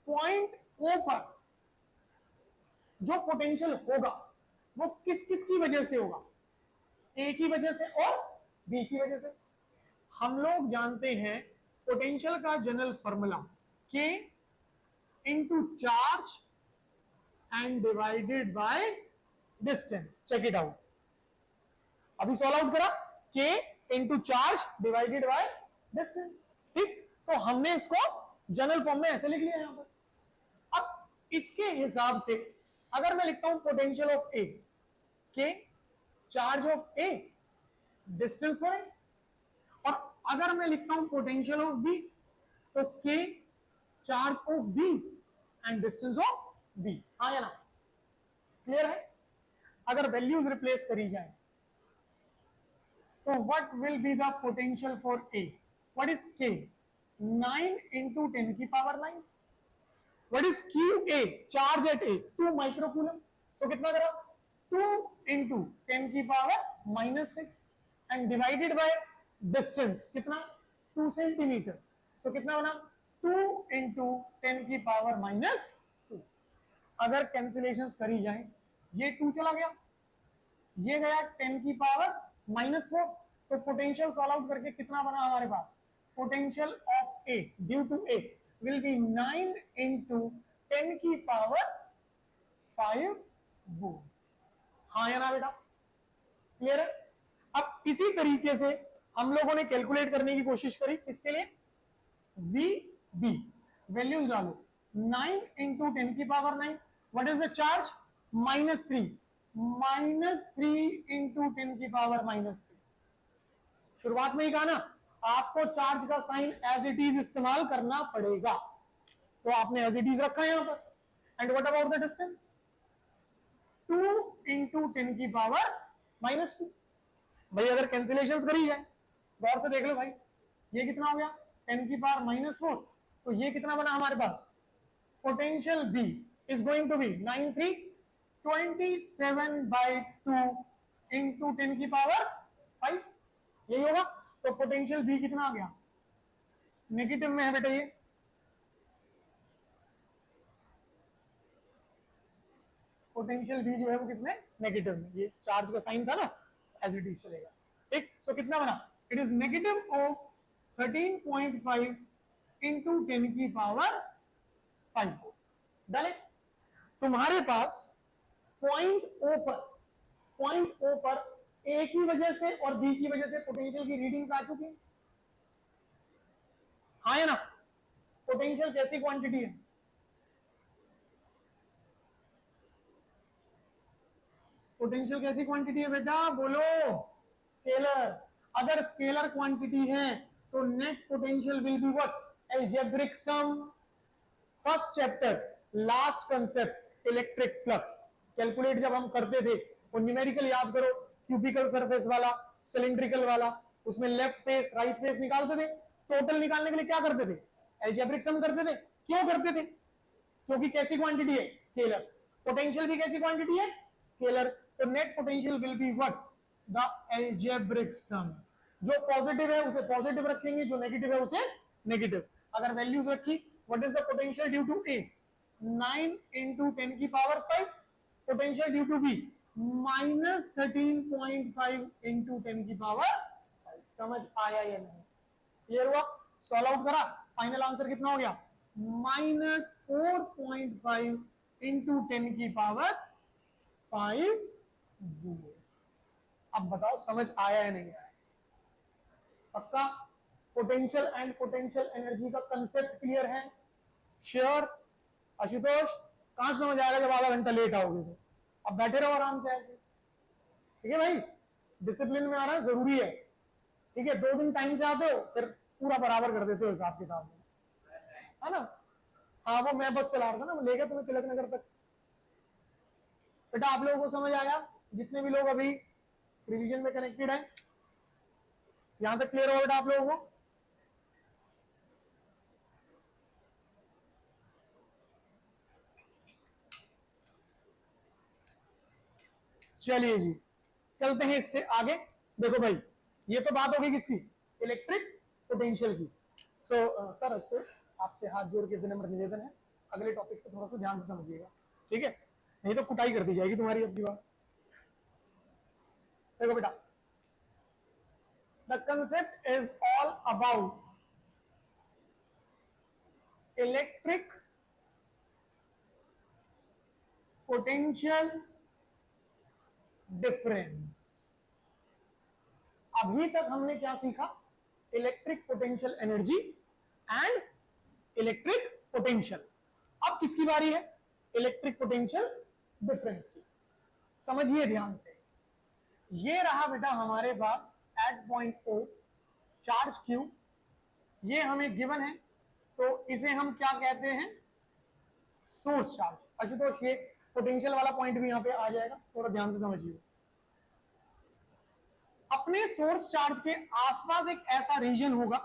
पॉइंट ओ पर जो पोटेंशियल होगा वो किस किस की वजह से होगा, ए की वजह से और बी की वजह से। हम लोग जानते हैं पोटेंशियल का general formula k into charge and divided by distance. Check it out, अभी सॉल्व आउट करा, k into charge divided by distance. ठीक, तो हमने इसको जनरल फॉर्म में ऐसे लिख लिया यहां पर। अब इसके हिसाब से अगर मैं लिखता हूं पोटेंशियल ऑफ ए के charge of A distance for a, और अगर मैं लिखता हूं पोटेंशियल ऑफ बी तो k charge of B and distance of B. हाँ या ना, क्लियर है। अगर वैल्यूज रिप्लेस करी जाए तो what will be the potential for A, what is K, 9 into 10 की power 9। What is Q A, charge at A 2 microcoulomb, so कितना करा 2 इंटू 10 की power -6 and divided by distance कितना 2 सेंटीमीटर, सो कितना बना 2 इंटू 10 की पावर -2। अगर कैंसिलेशंस करी जाए, ये 2 चला गया, ये गया 10 की पावर -4, तो पोटेंशियल सॉल्व आउट करके कितना बना हमारे पास, potential of A due to A will be 9 into 10 की पावर 5 वोल्ट। हाँ या ना बेटा, क्लियर है। अब इसी तरीके से हम लोगों ने कैलकुलेट करने की कोशिश करी, किसके लिए, वी बी। वैल्यूज डालो, 9 इंटू 10 की power 9, what is the charge, -3, -3 into 10 की पावर -6। शुरुआत में ही कहा ना, आपको चार्ज का साइन एज इट इज इस्तेमाल करना पड़ेगा, तो आपने एज इट इज रखा है यहां पर। And what about the distance, 2 into 10 की पावर -2। भाई अगर कैंसिलेशन करी जाए, गौर से देख लो भाई, ये कितना हो गया 10 की पावर -4, तो ये कितना बना हमारे पास, potential B is going to be 9 3 27/2 into 10 की पावर 5, यही होगा। तो पोटेंशियल बी कितना आ गया, नेगेटिव में है बेटा, ये पोटेंशियल बी जो है वो किसमें, नेगेटिव में। ये चार्ज का साइन था ना, एज इट इज चलेगा। ठीक, सो कितना बना, it is negative of 13.5 into 10 की पावर 5। डाले, तुम्हारे पास पॉइंट ओ पर ए की वजह से और बी की वजह से पोटेंशियल की रीडिंग्स आ चुकी है। हाँ या ना, पोटेंशियल कैसी क्वांटिटी है, पोटेंशियल कैसी क्वांटिटी है बेटा, बोलो, स्केलर। अगर स्केलर क्वांटिटी है तो net potential will be what, algebraic sum. First chapter last concept electric flux calculate जब हम करते थे, वो न्यूमेरिकल याद करो, क्यूबिकल सरफेस वाला, सिलिंड्रिकल वाला, उसमें लेफ्ट फेस राइट फेस निकालते थे। टोटल निकालने के लिए क्या करते थे, अलजेब्रिक सम करते थे। क्यों करते थे, क्योंकि कैसी क्वांटिटी है, स्केलर। पोटेंशियल भी कैसी क्वांटिटी है, स्केलर। तो net potential will be what, the algebraic sum. जो पॉजिटिव है उसे पॉजिटिव रखेंगे, जो नेगेटिव है उसे नेगेटिव। अगर वैल्यूज रखी, what is the potential due to A, 9 into 10 की power 5, potential due to B -13.5 into 10 की पावर 5। समझ आया या नहीं, क्लियर हुआ। सॉल्व आउट करा, फाइनल आंसर कितना हो गया, -4.5 इंटू 10 की पावर 5 वोल्ट। अब बताओ समझ आया या नहीं आया। पक्का? पोटेंशियल एंड पोटेंशियल एनर्जी का कंसेप्ट क्लियर है? श्योर? आशुतोष कहां समझ आएगा जब आधा घंटा लेट आओगे तो? अब बैठे रहो आराम से ऐसे, ठीक है भाई? डिसिप्लिन में आना जरूरी है, ठीक है? 2 दिन टाइम से आते हो फिर पूरा बराबर कर देते हो हिसाब किताब में, है ना? हाँ वो मैं बस चला रहा था ना, लेगा तुम्हें तिलक नगर तक। बेटा आप लोगों को समझ आया? जितने भी लोग अभी रिवीजन में कनेक्टेड है, यहां तक क्लियर हो बेटा आप लोगों को? चलिए जी, चलते हैं इससे आगे। देखो भाई, ये तो बात होगी किसकी? इलेक्ट्रिक पोटेंशियल की। सर अस्तु आपसे हाथ जोड़ के विनम्र निवेदन है, अगले टॉपिक से थोड़ा सा ध्यान से समझिएगा, ठीक है? नहीं तो कुटाई कर दी जाएगी तुम्हारी अब की बात। देखो बेटा, the concept is all about electric potential difference. अभी तक हमने क्या सीखा? Electric potential energy and electric potential. अब किसकी बारी है? इलेक्ट्रिक पोटेंशियल डिफरेंस की। समझिए ध्यान से, ये रहा बेटा हमारे पास at point O charge Q, ये हमें गिवन है, तो इसे हम क्या कहते हैं? Source charge. आशुतोष ये पोटेंशियल वाला पॉइंट भी यहां पे आ जाएगा, थोड़ा ध्यान से समझिए। अपने सोर्स चार्ज के आसपास एक ऐसा रीजन होगा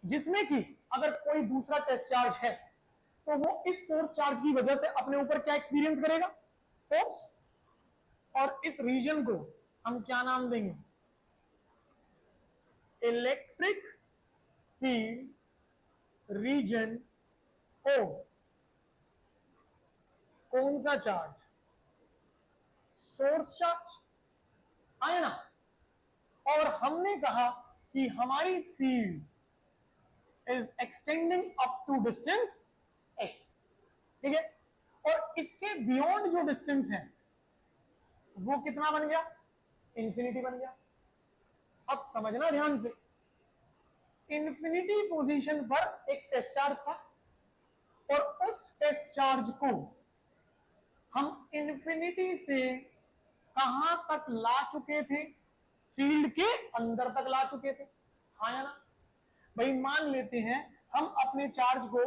जिसमें कि अगर कोई दूसरा टेस्ट चार्ज है तो वो इस सोर्स चार्ज की वजह से अपने ऊपर क्या एक्सपीरियंस करेगा? फोर्स। और इस रीजन को हम क्या नाम देंगे? इलेक्ट्रिक फील्ड रीजन ओ। कौन सा चार्ज? सोर्स चार्ज, आया ना? और हमने कहा कि हमारी field is extending up to distance X, ठीक है? और इसके बियॉन्ड जो डिस्टेंस है वो कितना बन गया? इंफिनिटी बन गया। अब समझना ध्यान से, इंफिनिटी पोजीशन पर एक टेस्ट चार्ज था और उस टेस्ट चार्ज को हम इंफिनिटी से कहां तक ला चुके थे? फील्ड के अंदर तक ला चुके थे, हाँ या ना? भाई मान लेते हैं हम अपने चार्ज को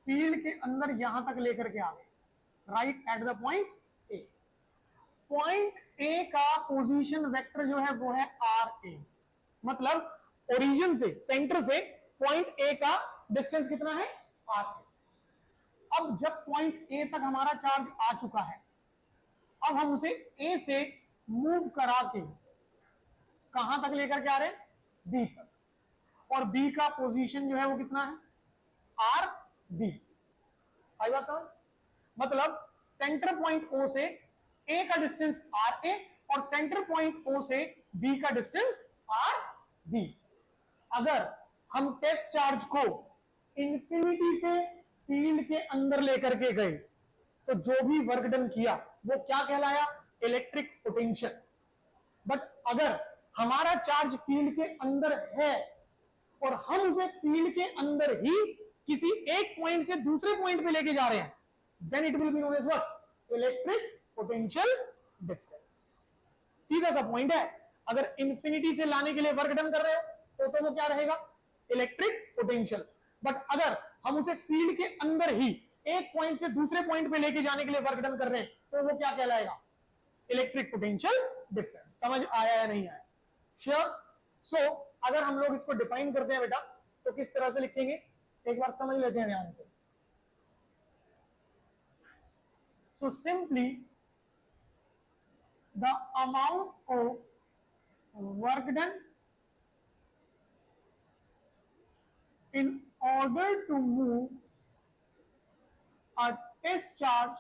फील्ड के अंदर यहां तक लेकर के आ गए, right at the point A. Point A का पोजीशन वेक्टर जो है वो है आर ए, मतलब ओरिजिन से, सेंटर से पॉइंट ए का डिस्टेंस कितना है? R A. अब जब पॉइंट ए तक हमारा चार्ज आ चुका है, अब हम उसे ए से मूव करा के कहां तक लेकर के आ रहे हैं? बी तक। और बी का पोजीशन जो है वो कितना है? R B. आई बात समझ? मतलब सेंटर पॉइंट ओ से ए का डिस्टेंस आर ए और सेंटर पॉइंट ओ से बी का डिस्टेंस आर बी। अगर हम टेस्ट चार्ज को इंफिनिटी से फील्ड के अंदर लेकर के गए तो जो भी वर्क डन किया वो क्या कहलाया? Electric potential. बट अगर हमारा चार्ज फील्ड के अंदर है और हम उसे फील्ड के अंदर ही किसी एक पॉइंट से दूसरे पॉइंट पे लेके जा रहे हैं, then it will be known as what? Electric potential difference. सीधा सा पॉइंट है, अगर इंफिनिटी से लाने के लिए वर्क डन कर रहे हो तो वो क्या रहेगा? Electric potential. बट अगर हम उसे फील्ड के अंदर ही एक पॉइंट से दूसरे पॉइंट पे लेके जाने के लिए वर्क डन कर रहे हैं तो वो क्या कहलाएगा? Electric potential difference. समझ आया या नहीं आया? श्योर? सो अगर हम लोग इसको डिफाइन करते हैं बेटा तो किस तरह से लिखेंगे, एक बार समझ लेते हैं ध्यान से। So simply the amount of work done in order to move a test charge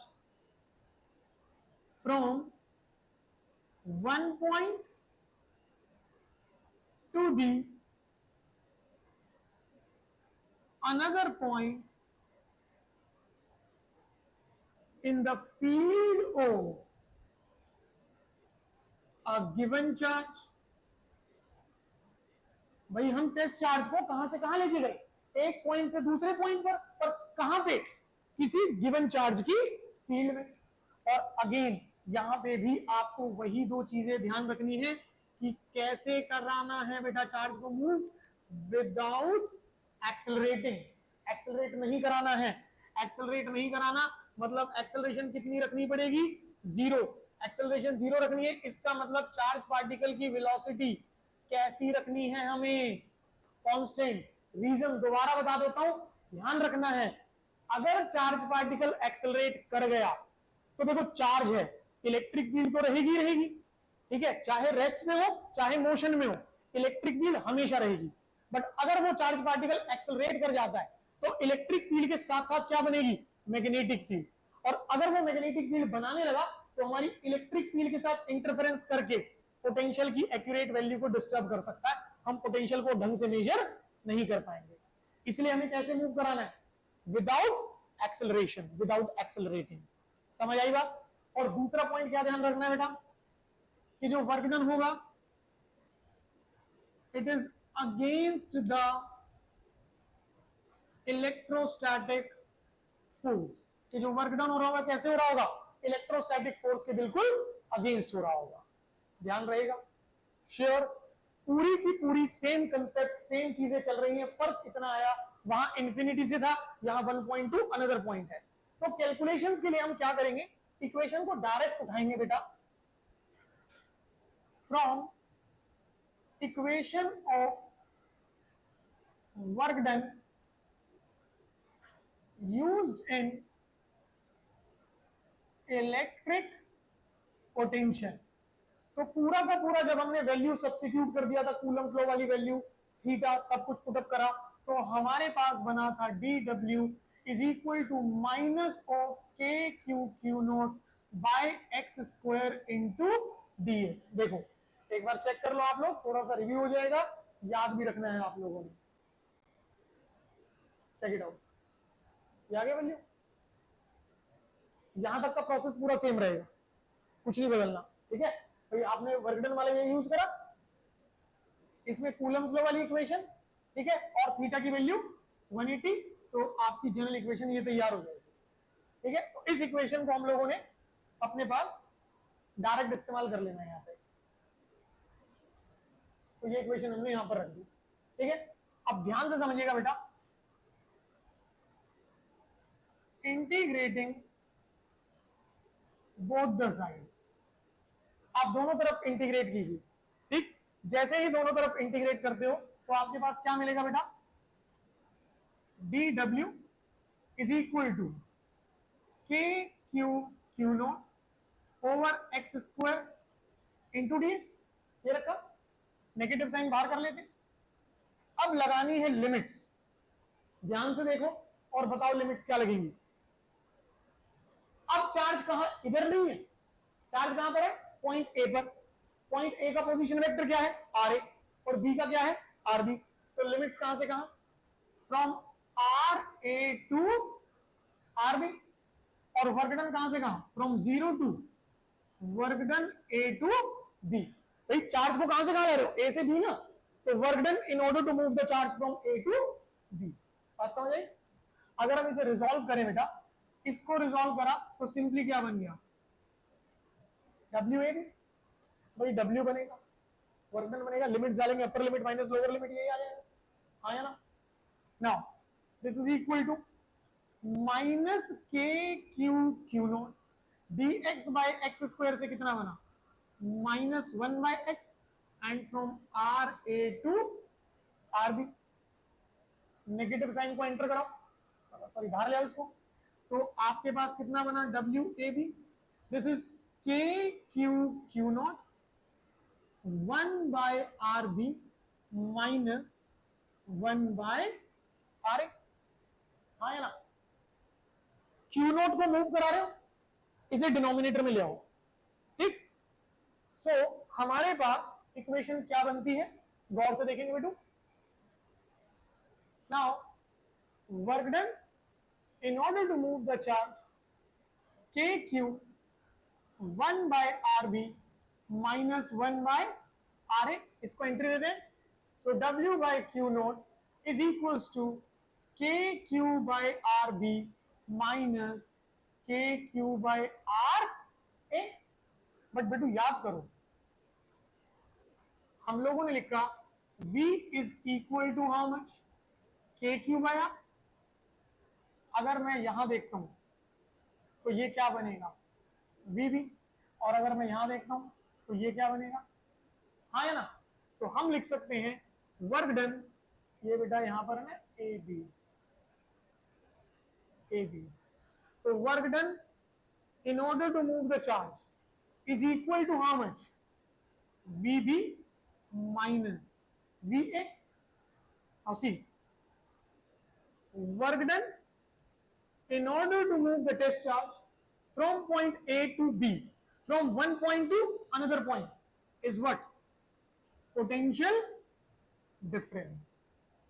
from one point to the another point in the field of a given charge भाई हम टेस्ट चार्ज को कहां से कहां लेके गए, एक पॉइंट से दूसरे पॉइंट पर कहां पे, किसी गिवन चार्ज की फील्ड में। और अगेन यहां पे भी आपको वही दो चीजें ध्यान रखनी है कि कैसे कराना है बेटा चार्ज को मूव, विदाउट एक्सेलरेटिंग। एक्सेलरेट नहीं कराना है, एक्सेलरेट नहीं कराना मतलब एक्सेलरेशन कितनी रखनी पड़ेगी, जीरो। एक्सेलरेशन जीरो रखनी है, इसका मतलब चार्ज पार्टिकल की वेलोसिटी कैसी रखनी है हमें, कांस्टेंट। रीजन दोबारा बता देता हूं, ध्यान रखना है। अगर चार्ज पार्टिकल एक्सेलरेट कर गया तो देखो चार्ज है, इलेक्ट्रिक फील्ड तो रहेगी रहेगी, ठीक है, चाहे रेस्ट में हो चाहे मोशन में हो, इलेक्ट्रिक फील्ड हमेशा रहेगी। बट अगर वो चार्ज पार्टिकल एक्सेलरेट कर जाता है तो इलेक्ट्रिक फील्ड के साथ साथ क्या बनेगी, मैग्नेटिक फील्ड। और अगर वो मैग्नेटिक फील्ड बनाने लगा तो हमारी इलेक्ट्रिक फील्ड के साथ इंटरफेरेंस करके पोटेंशियल की एक्यूरेट वैल्यू को डिस्टर्ब कर सकता है, हम पोटेंशियल को ढंग से मेजर नहीं कर पाएंगे। इसलिए हमें कैसे मूव कराना है, विदाउट एक्सेलरेशन, विदाउट एक्सेलरेटिंग। समझ आई बात। और दूसरा पॉइंट क्या ध्यान रखना है बेटा, कि जो वर्क डन होगा it is against the electrostatic force, कि जो वर्क डन हो रहा होगा कैसे हो रहा होगा, इलेक्ट्रोस्टैटिक फोर्स के बिल्कुल अगेंस्ट हो रहा होगा। ध्यान रहेगा, श्योर। पूरी की पूरी सेम कंसेप्ट, सेम चीजें चल रही हैं, फर्क इतना आया, वहां इंफिनिटी से था, यहां 1.2 अनदर पॉइंट है। तो कैलकुलेशंस के लिए हम क्या करेंगे, इक्वेशन को डायरेक्ट उठाएंगे बेटा, from equation of work done used in electric potential. तो पूरा का पूरा जब हमने वैल्यू सब्स्टिट्यूट कर दिया था, कूलम्स लॉ वाली वैल्यू, थीटा सब कुछ पुटअप करा, तो हमारे पास बना था D W is equal to minus of K Q Q nought by X square into D X. देखो एक बार चेक कर लो आप लोग, थोड़ा सा रिव्यू हो जाएगा, याद भी रखना है आप लोगों ने। चेक इट आउट, ये आ गया वैल्यू, यहां तक का प्रोसेस पूरा सेम रहेगा, कुछ नहीं बदलना, ठीक है। तो ये आपने वर्कडन वाले ये यूज करा, इसमें कूलम्स लॉ वाली इक्वेशन, ठीक है, और थीटा की वैल्यू 180, तो आपकी जनरल इक्वेशन ये तैयार हो जाएगी, ठीक है। तो इस इक्वेशन को हम लोगों ने अपने पास डायरेक्ट इस्तेमाल कर लेना है यहाँ पे, तो ये इक्वेशन हमने यहां पर रख दी, ठीक है। अब ध्यान से समझिएगा बेटा, इंटीग्रेटिंग बोथ द साइड्स, आप दोनों तरफ इंटीग्रेट कीजिए, ठीक। जैसे ही दोनों तरफ इंटीग्रेट करते हो तो आपके पास क्या मिलेगा बेटा, D W is equal to के Q Q nought over X square into D X, ये रखा, नेगेटिव साइन बाहर कर लेते। अब लगानी है लिमिट्स, ध्यान से देखो और बताओ लिमिट्स क्या लगेंगी। अब चार्ज कहां, इधर नहीं है, चार्ज कहां पर है, पॉइंट ए पर। पॉइंट ए का पोजीशन वेक्टर क्या है, आर ए, और बी का क्या है, आर बी। तो लिमिट्स कहां से कहां, from are A to are B. और वर्क डन कहां से कहां, from zero to work done A to B. भाई चार्ज को कहां से कहां ले रहे हो, ए से बी ना, तो work done in order to move the charge from A to B. बात समझ आई। अगर हम इसे रिजॉल्व करें बेटा, इसको रिजॉल्व करा तो सिंपली क्या बन गया, डब्ल्यू ए बी, भाई डब्ल्यू बनेगा, वर्क डन बनेगा, लिमिट डालेंगे, upper limit minus lower limit, यही आ जाएगा, आया ना। Now this is equal to minus के Q Q nought D X by X square से कितना बना, minus 1 by X, and from are A to are B. Negative sign को एंटर कराओ, सॉरी बाहर ले आओ इसको, तो आपके पास कितना बना, W A B, this is के Q Q not 1 by R B minus 1 by R A. हाँ या ना, क्यू नोट को मूव करा रहे हो, इसे डिनोमिनेटर में ले आओ, ठीक। सो हमारे पास इक्वेशन क्या बनती है, गौर से देखेंगे बेटू। Now work done in order to move the charge kq 1 by rb minus 1 by ra, इसको एंट्री दे दें, So W by Q naught is equals to KQ by RB minus KQ by RA. But बेटू याद करो, हम लोगों ने लिखा V is equal to how much, KQ by R. अगर मैं यहां देखता हूं तो ये क्या बनेगा, VB. और अगर मैं यहां देखता हूं तो ये क्या बनेगा, हाँ है ना. तो हम लिख सकते हैं वर्क डन, ये बेटा यहां पर है ना ए बी. तो work done in order to move the charge is equal to how much, VB minus VA. Now see, work done in order to move the test charge from point A to B, from one point to another point, is what, potential difference.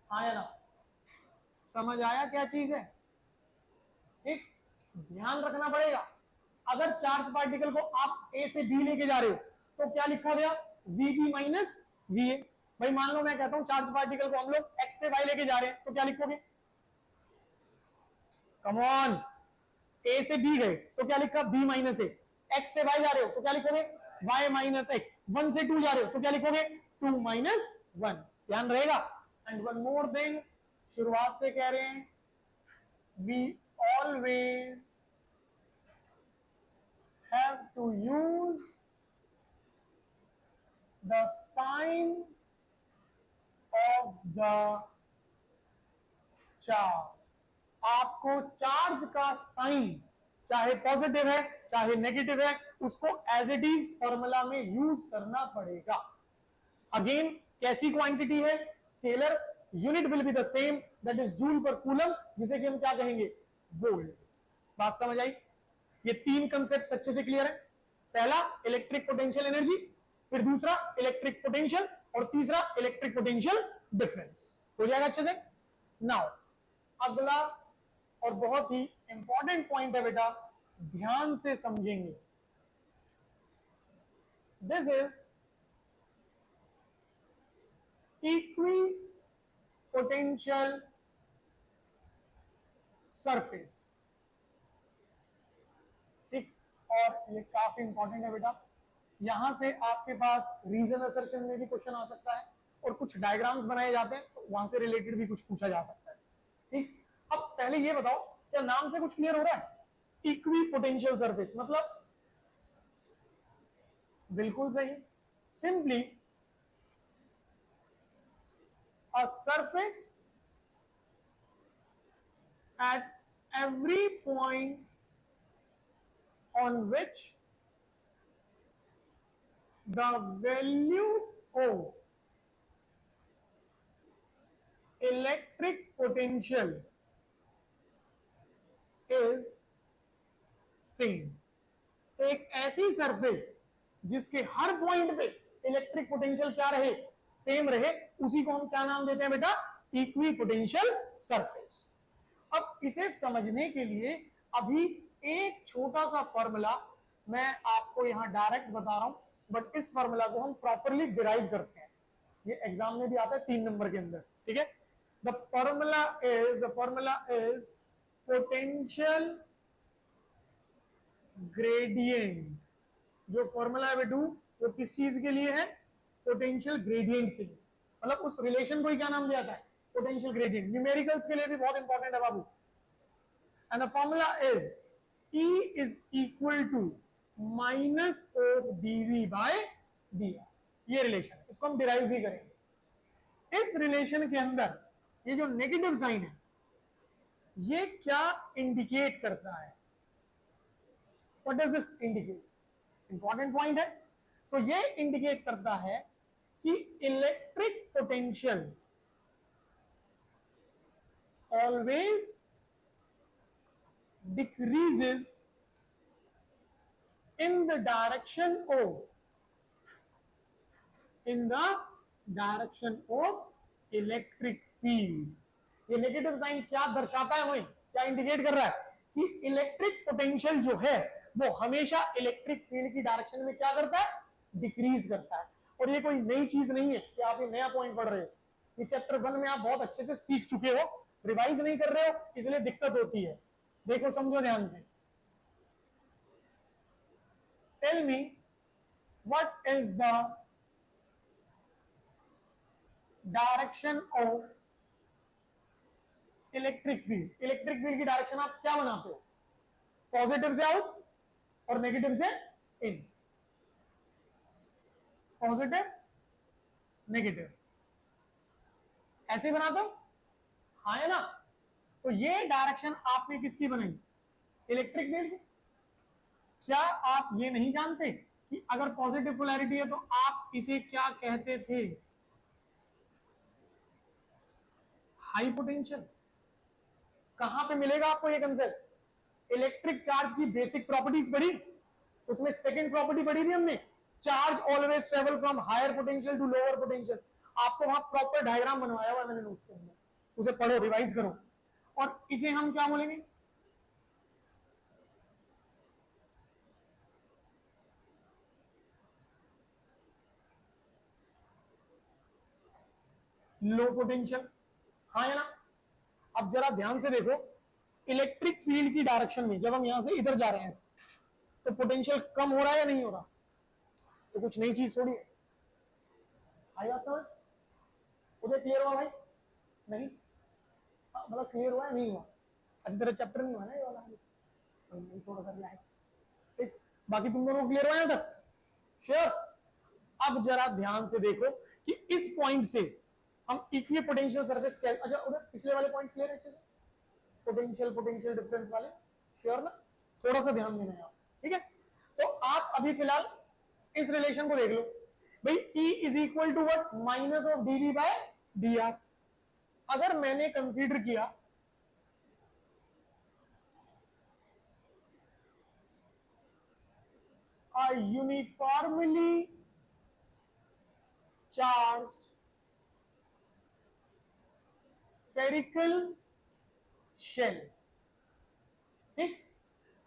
आया ना, समझ आया क्या चीज है. ठीक, ध्यान रखना पड़ेगा. अगर चार्ज पार्टिकल को आप ए से बी लेके जा रहे हो तो क्या लिखा गया, वीबी माइनस वीए. भाई मान लो मैं कहता हूं चार्ज पार्टिकल को हम लोग एक्स से वाई लेके जा रहे हैं तो क्या लिखोगे, कम ऑन, ए से बी गए तो क्या लिखा, बी माइनस ए. एक्स से वाई जा रहे हो तो क्या लिखोगे, वाई माइनस एक्स. 1 से 2 जा रहे हो तो क्या लिखोगे, 2 माइनस 1. ध्यान रहेगा. एंड वन मोर थिंग, शुरुआत से कह रहे हैं, we always have to use the sign of the charge. आपको चार्ज का साइन चाहे पॉजिटिव है चाहे नेगेटिव है उसको एज इट इज फॉर्मूला में यूज करना पड़ेगा. अगेन कैसी क्वांटिटी है, scalar. Unit will be the same, that is joule per coulomb, जिसे कि हम क्या कहेंगे, वोल्ट. बात समझ आई. ये तीन कंसेप्ट अच्छे से क्लियर है. पहला इलेक्ट्रिक पोटेंशियल एनर्जी, फिर दूसरा इलेक्ट्रिक पोटेंशियल, और तीसरा इलेक्ट्रिक पोटेंशियल डिफरेंस. हो जाएगा अच्छे से. नाउ अगला और बहुत ही इंपॉर्टेंट पॉइंट है बेटा, ध्यान से समझेंगे. This is equi potential surface. और ये काफी इंपॉर्टेंट है बेटा. यहां से आपके पास रीजन असर्शन में भी क्वेश्चन आ सकता है और कुछ डायग्राम्स बनाए जाते हैं तो वहां से रिलेटेड भी कुछ पूछा जा सकता है. ठीक, अब पहले ये बताओ, क्या नाम से कुछ क्लियर हो रहा है, इक्वी पोटेंशियल सरफेस मतलब, बिल्कुल सही. Simply a surface at every point on which the value of electric potential is same. एक ऐसी सरफेस जिसके हर पॉइंट पे इलेक्ट्रिक पोटेंशियल क्या रहे, सेम रहे, उसी को हम क्या नाम देते हैं बेटा, इक्वी पोटेंशियल सरफेस. अब इसे समझने के लिए अभी एक छोटा सा फॉर्मूला मैं आपको यहां डायरेक्ट बता रहा हूं, बट इस फॉर्मूला को हम प्रॉपर्ली डिराइव करते हैं. ये एग्जाम में भी आता है 3 नंबर के अंदर. ठीक है. The formula is potential gradient. जो फॉर्मूला है बेटू वो किस चीज के लिए है, पोटेंशियल ग्रेडियंट के लिए. मतलब उस रिलेशन को ही क्या नाम दिया था, पोटेंशियल ग्रेडियंट. न्यूमेरिकल्स के लिए भी बहुत इंपॉर्टेंट है बाबू. And the formula is E is equal to minus of dV by dr. ये रिलेशन है, इसको हम डिराइव भी करेंगे. इस रिलेशन के अंदर ये जो नेगेटिव साइन है ये क्या इंडिकेट करता है, what does this indicate, important point है. तो ये इंडिकेट करता है कि electric potential always decreases in the direction of electric field. ये नेगेटिव साइन क्या दर्शाता है, वही क्या इंडिकेट कर रहा है कि इलेक्ट्रिक पोटेंशियल जो है वो हमेशा इलेक्ट्रिक फील्ड की डायरेक्शन में क्या करता है, डिक्रीज करता है. और ये कोई नई चीज नहीं है कि आप ये नया पॉइंट पढ़ रहे हो. ये चैप्टर 1 में आप बहुत अच्छे से सीख चुके हो, रिवाइज नहीं कर रहे हो इसलिए दिक्कत होती है। देखो समझो ध्यान से, tell me what is the direction of electric field. Electric field की डायरेक्शन आप क्या बनाते हो, पॉजिटिव से आउट और नेगेटिव से इन, पॉजिटिव नेगेटिव, ऐसे बनाते हो, हाँ है ना। तो ये डायरेक्शन आपने किसकी बनाई, इलेक्ट्रिक फील्ड की। क्या आप ये नहीं जानते कि अगर पॉजिटिव पोलैरिटी है तो आप इसे क्या कहते थे, हाई पोटेंशियल। कहां पे मिलेगा आपको ये कंसेप्ट, इलेक्ट्रिक चार्ज की बेसिक प्रॉपर्टीज पढ़ी, उसमें सेकंड प्रॉपर्टी पढ़ी थी हमने, charge always travel from higher potential to lower potential. आपको वहां प्रॉपर डायग्राम बनवाया हुआ है मैंने नोट्स के अंदर, उसे पढ़ो रिवाइज करो। और इसे हम क्या बोलेंगे, लो पोटेंशियल, हाँ या ना। अब जरा ध्यान से देखो, इलेक्ट्रिक फील्ड की डायरेक्शन में जब हम यहां से इधर जा रहे हैं तो पोटेंशियल कम हो रहा है या नहीं हो रहा, तो कुछ नई चीज थोड़ी है। आई बात समझ, मुझे क्लियर हुआ भाई, नहीं मतलब क्लियर हुआ है नहीं हुआ, अच्छी तरह चैप्टर नहीं हुआ ना ये वाला, थोड़ा सा रिलैक्स, ठीक। बाकी तुम दोनों को क्लियर हुआ है तक, श्योर। अब जरा ध्यान से देखो कि इस पॉइंट से हम इक्वी पोटेंशियल सरफेस, अच्छा उधर पिछले वाले पॉइंट्स क्लियर है अच्छे से, पोटेंशियल पोटेंशियल डिफरेंस वाले, श्योर ना, थोड़ा सा ध्यान देना है, ठीक है। तो आप अभी फिलहाल इस रिलेशन को देख लो भाई, E is equal to what, minus of dV by dr। अगर मैंने कंसीडर किया a uniformly charged spherical shell, ठीक।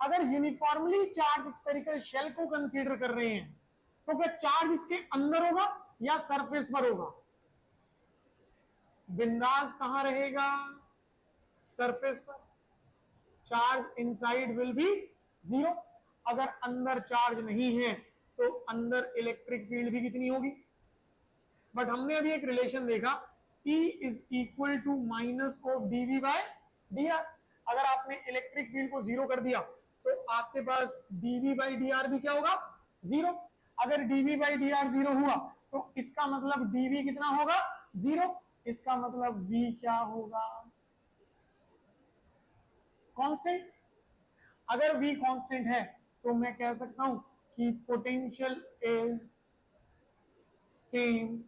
अगर यूनिफॉर्मली चार्ज स्फेरिकल शेल को कंसीडर कर रहे हैं तो क्या चार्ज इसके अंदर होगा या सरफेस पर होगा, बिंदास कहां रहेगा, सरफेस पर, charge inside will be zero. अगर अंदर चार्ज नहीं है तो अंदर इलेक्ट्रिक फील्ड भी कितनी होगी, बट हमने अभी एक रिलेशन देखा, E is equal to minus of dV by dr। अगर आपने इलेक्ट्रिक फील्ड को जीरो कर दिया तो आपके पास dV बाई dr भी क्या होगा, जीरो। अगर dV बाई dr जीरो हुआ तो इसका मतलब dV कितना होगा, जीरो। इसका मतलब V क्या होगा, कांस्टेंट। अगर V कांस्टेंट है तो मैं कह सकता हूं कि potential is same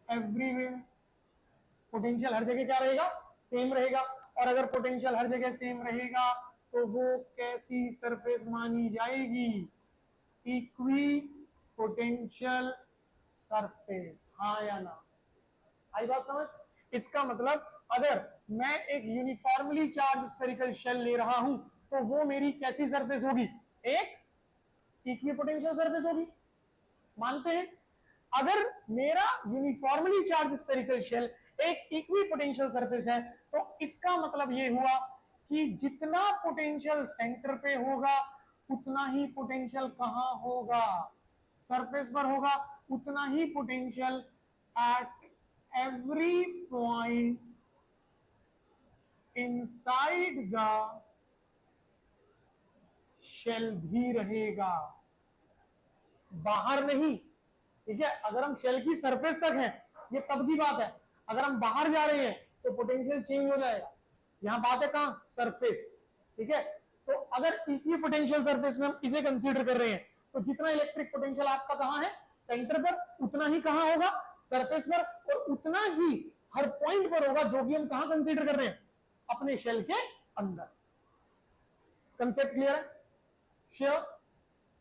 everywhere. Potential हर जगह क्या रहेगा, सेम रहेगा। और अगर पोटेंशियल हर जगह सेम रहेगा तो वो कैसी सरफेस मानी जाएगी, इक्वी पोटेंशियल सरफेस, हाँ या ना। आई बात समझ। इसका मतलब अगर मैं एक यूनिफॉर्मली चार्ज स्फेरिकल शेल ले रहा हूं तो वो मेरी कैसी सरफेस होगी, एक इक्वी पोटेंशियल सरफेस होगी, मानते हैं। अगर मेरा यूनिफॉर्मली चार्ज स्फेरिकल शेल एक इक्वी पोटेंशियल सरफेस है तो इसका मतलब ये हुआ कि जितना पोटेंशियल सेंटर पे होगा उतना ही पोटेंशियल कहां होगा, सरफेस पर होगा। उतना ही potential at every point inside the shell भी रहेगा, बाहर नहीं, ठीक है। अगर हम शेल की सरफेस तक हैं ये तब की बात है, अगर हम बाहर जा रहे हैं तो पोटेंशियल चेंज हो जाएगा। यहां बात है कहां, सरफेस, ठीक है। तो अगर इक्वी पोटेंशियल सरफेस में हम इसे कंसीडर कर रहे हैं तो जितना इलेक्ट्रिक पोटेंशियल आपका कहां है, सेंटर पर, उतना ही कहां होगा, सरफेस पर, और उतना ही हर पॉइंट पर होगा जो भी हम कहां कंसीडर कर रहे हैं, अपने शेल के अंदर। कंसेप्ट क्लियर है, श्योर,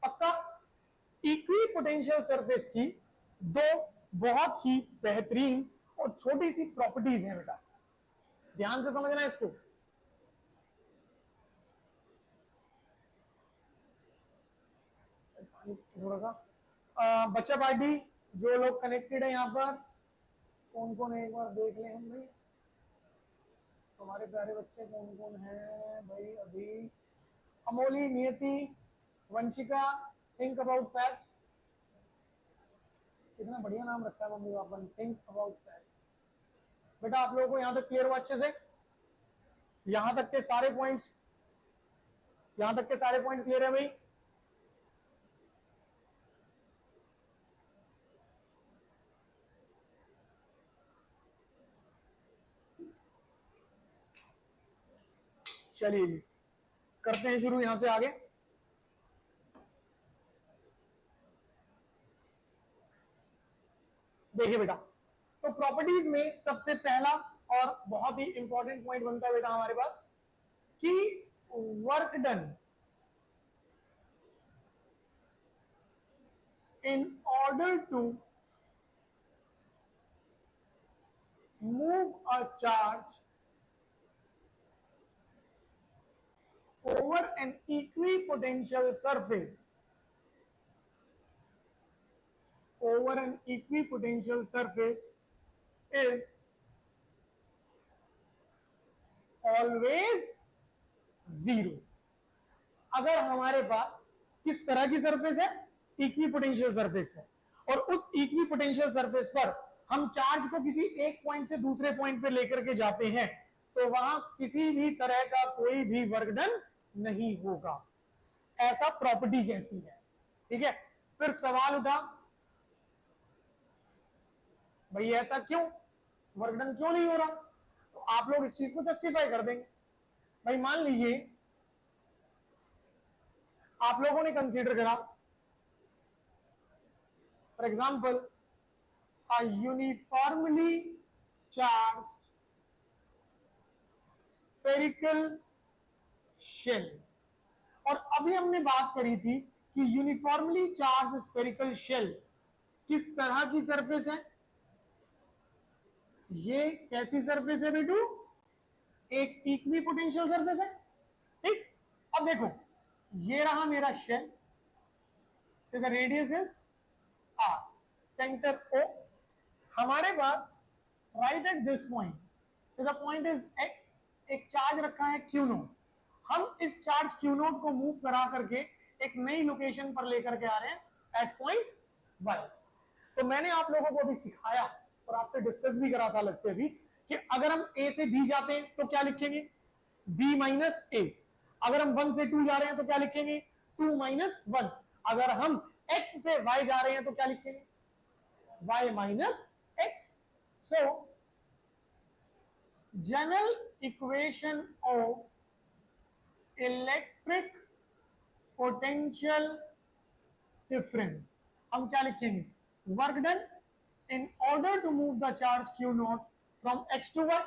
पक्का। इक्वी पोटेंशियल सरफेस की दो बहुत ही बेहतरीन और छोटी सी प्रॉपर्टीज हैं बेटा, ध्यान से समझना इसको। थोड़ा सा बच्चा पार्टी जो लोग कनेक्टेड है यहां पर, कौन कौन है एक बार देख लें हम भाई, तुम्हारे प्यारे बच्चे कौन कौन हैं भाई अभी। अमोली, नियति, वंशिका, थिंक अबाउट फैक्ट्स। कितना बढ़िया नाम रखा है मम्मी पापा ने, थिंक अबाउट फैक्ट्स। बेटा आप लोगों को यहाँ तक क्लियर हुआ अच्छे से? यहाँ तक के सारे पॉइंट्स, यहाँ तक के सारे पॉइंट क्लियर है भाई? चलिए जी, करते हैं शुरू यहां से आगे। देखिए बेटा, तो प्रॉपर्टीज में सबसे पहला और बहुत ही इंपॉर्टेंट पॉइंट बनता है बेटा हमारे पास कि work done in order to move a charge over an equipotential surface, is always zero। अगर हमारे पास किस तरह की सरफेस है? इक्विपोटेंशियल सरफेस है, और उस इक्विपोटेंशियल सरफेस पर हम चार्ज को किसी एक पॉइंट से दूसरे पॉइंट पे लेकर के जाते हैं, तो वहां किसी भी तरह का कोई भी वर्क डन नहीं होगा, ऐसा प्रॉपर्टी कहती है। ठीक है, फिर सवाल उठा भाई ऐसा क्यों, वर्क डन क्यों नहीं हो रहा? तो आप लोग इस चीज को जस्टिफाई कर देंगे। भाई मान लीजिए आप लोगों ने कंसीडर करा, for example, a uniformly charged spherical shell, और अभी हमने बात करी थी कि यूनिफॉर्मली चार्ज स्फेरिकल शेल किस तरह की सरफेस है? ये कैसी सरफेस है बेटू? एक इक्विपोटेंशियल सरफेस है। ठीक, अब देखो ये रहा मेरा shell, so the radius is r, center O, हमारे पास right at this point, so the point is x, एक चार्ज रखा है Q नोट। हम इस चार्ज Q नोट को मूव करा करके एक नई लोकेशन पर लेकर के आ रहे हैं एट पॉइंट y। तो मैंने आप लोगों को अभी सिखाया और आपसे डिस्कस भी करा था अलग से अभी कि अगर हम A से B जाते हैं तो क्या लिखेंगे? B minus A। अगर हम 1 से 2 जा रहे हैं तो क्या लिखेंगे? 2 माइनस 1। अगर हम X से Y जा रहे हैं तो क्या लिखेंगे? Y minus X। So general equation of electric potential difference हम क्या लिखेंगे? Work done in order to move the charge Q naught from X to Y।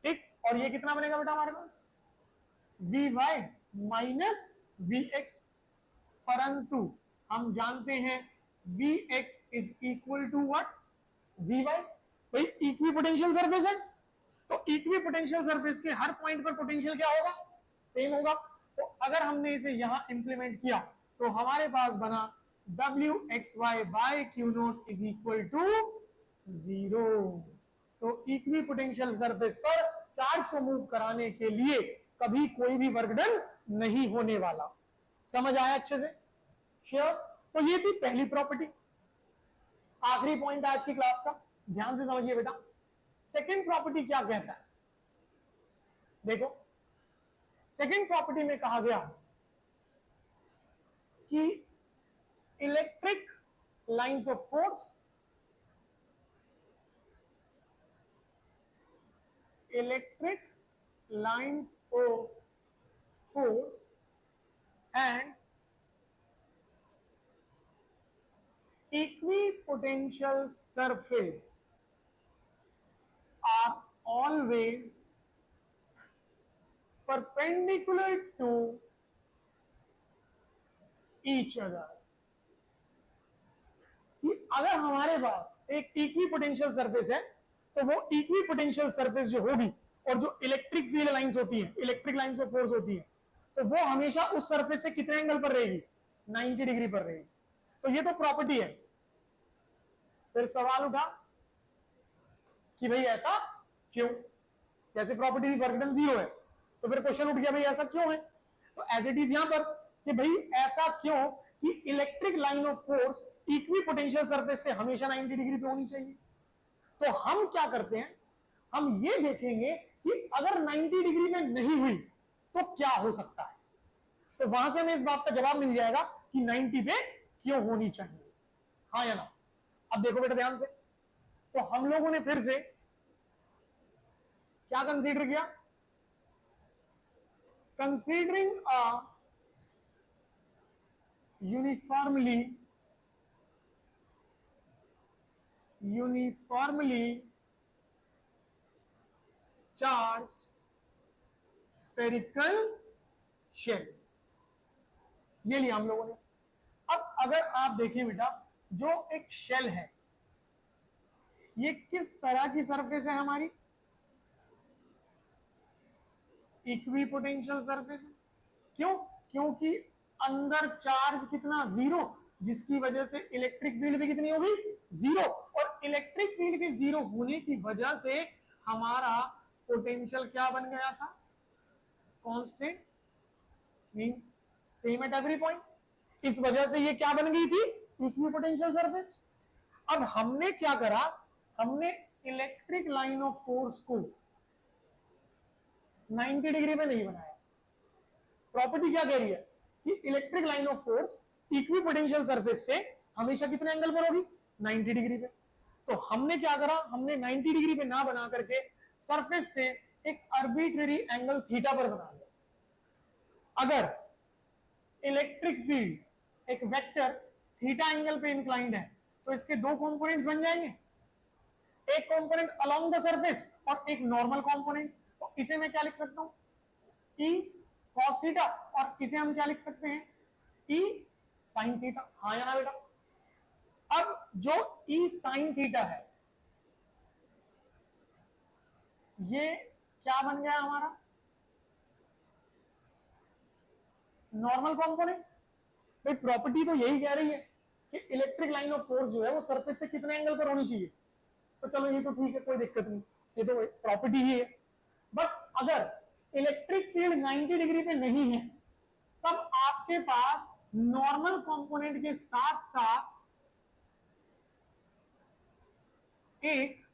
ठीक, और ये कितना बनेगा बेटा हमारे पास? Vy माइनस Vx, परंतु हम जानते हैं Vx is equal to what? Vy। भाई इक्विपोटेंशियल सरफेस है, तो इक्विपोटेंशियल सरफेस के हर पॉइंट पर पोटेंशियल क्या होगा? सेम होगा। तो अगर हमने इसे यहां इंप्लीमेंट किया तो हमारे पास बना Wxy by Q naught is equal to 0। तो इक्विपोटेंशियल सरफेस पर चार्ज को मूव कराने के लिए कभी कोई भी वर्क डन नहीं होने वाला। समझ आया अच्छे से? श्योर? तो ये थी पहली प्रॉपर्टी। आखिरी पॉइंट आज की क्लास का, ध्यान से समझिए बेटा। सेकंड प्रॉपर्टी क्या कहता है? देखो, सेकंड प्रॉपर्टी में कहा गया कि electric lines of force, electric lines of force and equipotential surface are always perpendicular to each other। कि अगर हमारे पास एक इक्विपोटेंशियल सरफेस है तो वो इक्विपोटेंशियल सरफेस जो होगी और जो इलेक्ट्रिक फील्ड लाइंस होती है, इलेक्ट्रिक लाइंस ऑफ फोर्स होती है, तो वो हमेशा उस सरफेस से कितने एंगल पर रहेगी? 90 डिग्री पर रहेगी। तो ये तो प्रॉपर्टी है। फिर सवाल उठा कि भाई ऐसा क्यों, जैसे प्रॉपर्टी वर्क डन 0 है तो फिर क्वेश्चन उठ गया भाई ऐसा क्यों है, तो एज इट इज यहां पर कि भाई ऐसा क्यों कि electric line of force equi potential surface से हमेशा 90 डिग्री पे होनी चाहिए। तो हम क्या करते हैं, हम ये देखेंगे कि अगर 90 डिग्री में नहीं हुई तो क्या हो सकता है, तो वहां से हमें इस बात का जवाब मिल जाएगा कि 90 पे क्यों होनी चाहिए, हाँ या ना। अब देखो बेटा ध्यान से, तो हम लोगों ने फिर से क्या कंसीडर किया, कंसीडरिंग अ uniformly charged spherical shell, ये लिया हम लोगों ने। अब अगर आप देखें बेटा, जो एक शेल है ये किस तरह की सरफेस है हमारी, इक्वी पोटेंशियल सरफेस है। क्यों, क्योंकि अंदर चार्ज कितना, 0, जिसकी वजह से इलेक्ट्रिक फील्ड भी कितनी होगी, 0, और इलेक्ट्रिक फील्ड के 0 होने की वजह से हमारा पोटेंशियल क्या बन गया था, constant, means same at every point. इस वजह से ये क्या बन गई थी, इक्वी पोटेंशियल सरफेस। अब हमने क्या करा, हमने इलेक्ट्रिक लाइन ऑफ फोर्स को 90 डिग्री में नहीं बनाया। प्रॉपर्टी क्या कह रही है कि electric line of force equi potential surface से हमेशा कितने एंगल पर होगी, 90 डिग्री पे। तो हमने क्या करा, हमने 90 डिग्री पे ना बना करके सरफेस से एक आर्बिट्रेरी एंगल थीटा पर बना लिया। अगर इलेक्ट्रिक फील्ड एक वेक्टर थीटा एंगल पे इंक्लाइंड है तो इसके दो कंपोनेंट्स बन जाएंगे, एक कंपोनेंट अलोंग द सरफेस और एक नॉर्मल कंपोनेंट। तो इसे मैं क्या लिख सकता हूं, ई कॉस थीटा, और इसे हम क्या लिख सकते हैं, ई साइन थीटा, हाँ या ना बेटा। अब जो ई साइन थीटा है ये क्या बन गया हमारा, नॉर्मल कंपोनेंट। भाई प्रॉपर्टी तो यही कह रही है कि इलेक्ट्रिक लाइन ऑफ फोर्स जो है वो सरफेस से कितने एंगल पर होनी चाहिए, तो चलो ये तो ठीक है, कोई दिक्कत नहीं, ये तो प्रॉपर्टी ही है। बट अगर इलेक्ट्रिक फील्ड 90 डिग्री पे नहीं है तब आपके पास नॉर्मल कंपोनेंट के साथ साथ एक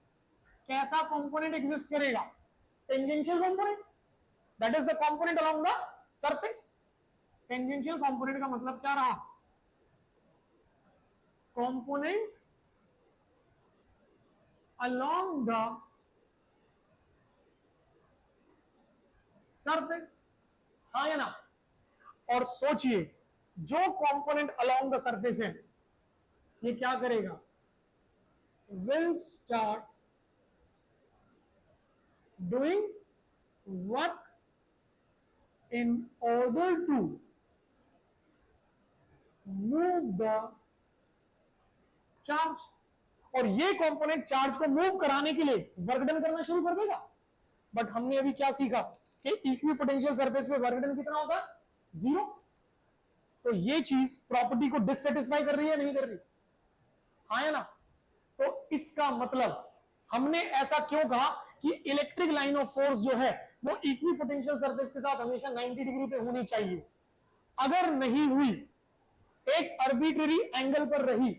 कैसा कंपोनेंट एग्जिस्ट करेगा, tangential component, that is the component along the surface. Tangential component का मतलब क्या रहा, कंपोनेंट अलोंग द सरफेस, हाँ या ना। और सोचिए जो कंपोनेंट अलोंग द सरफेस है ये क्या करेगा, will start doing work in order to move the charge, और ये कंपोनेंट चार्ज को मूव कराने के लिए वर्क डन करना शुरू कर देगा। बट हमने अभी क्या सीखा कि इक्वी पोटेंशियल सरफेस पे वर्क डन कितना होगा, 0। तो ये चीज प्रॉपर्टी को डिससेटिस्फाई कर रही है, नहीं कर रही, हाँ या ना। तो इसका मतलब हमने ऐसा क्यों कहा कि इलेक्ट्रिक लाइन ऑफ फोर्स जो है वो इक्वी पोटेंशियल सरफेस के साथ हमेशा 90 डिग्री पे होनी चाहिए। अगर नहीं हुई, एक आर्बिट्रेरी एंगल पर रही,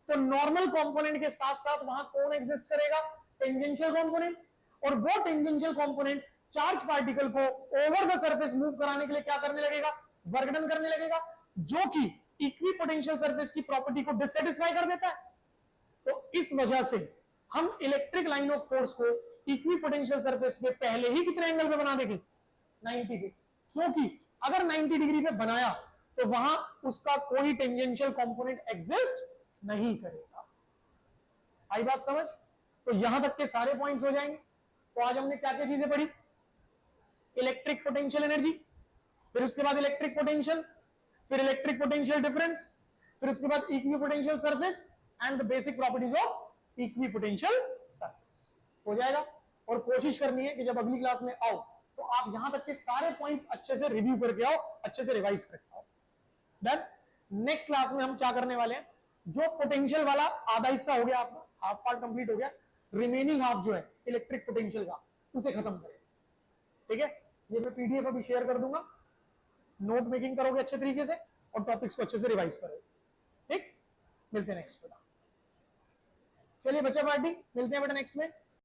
तो नॉर्मल कंपोनेंट के साथ साथ वहां कौन एग्जिस्ट करेगा, टेंजेंशियल कंपोनेंट। और वो टेंजेंशियल कंपोनेंट चार्ज पार्टिकल को ओवर द सरफेस मूव कराने के लिए क्या करने लगेगा, वर्क डन करने लगेगा, जो कि इक्वी पोटेंशियल सरफेस की प्रॉपर्टी को डिससेटिस्फाई कर देता है। तो इस वजह से हम इलेक्ट्रिक लाइन ऑफ फोर्स को इक्वी पोटेंशियल सरफेस पे पहले ही कितने एंगल पे बना देंगे, 90 पे, क्योंकि अगर 90 डिग्री पे बनाया तो वहां उसका कोई टेंजेंशियल कंपोनेंट एग्जिस्ट नहीं करेगा। आई बात समझ, तो यहां तक के सारे पॉइंट्स हो जाएंगे। तो आज हमने क्या क्या चीजें पढ़ी, इलेक्ट्रिक पोटेंशियल एनर्जी, फिर उसके बाद इलेक्ट्रिक पोटेंशियल, फिर इलेक्ट्रिक पोटेंशियल डिफरेंस, फिर उसके बाद equi potential surface and the basic properties of equi potential surface. हो जाएगा, और कोशिश करनी है कि जब अगली क्लास में आओ तो आप यहां तक के सारे पॉइंट्स अच्छे से रिव्यू करके आओ, अच्छे से रिवाइज करके आओ। डन। नेक्स्ट क्लास में हम क्या करने वाले हैं, जो पोटेंशियल वाला आधा हिस्सा हो गया आपका, हाफ पार्ट कंप्लीट हो गया, रिमेनिंग हाफ जो है इलेक्ट्रिक पोटेंशियल का उसे खत्म करें। ठीक है, ये मैं पीडीएफ अभी शेयर कर दूंगा, नोट मेकिंग करोगे अच्छे तरीके से और टॉपिक्स को अच्छे से रिवाइज करोगे। ठीक, मिलते हैं नेक्स्ट बेटा। चलिए बच्चा पार्टी, मिलते हैं बेटा नेक्स्ट में।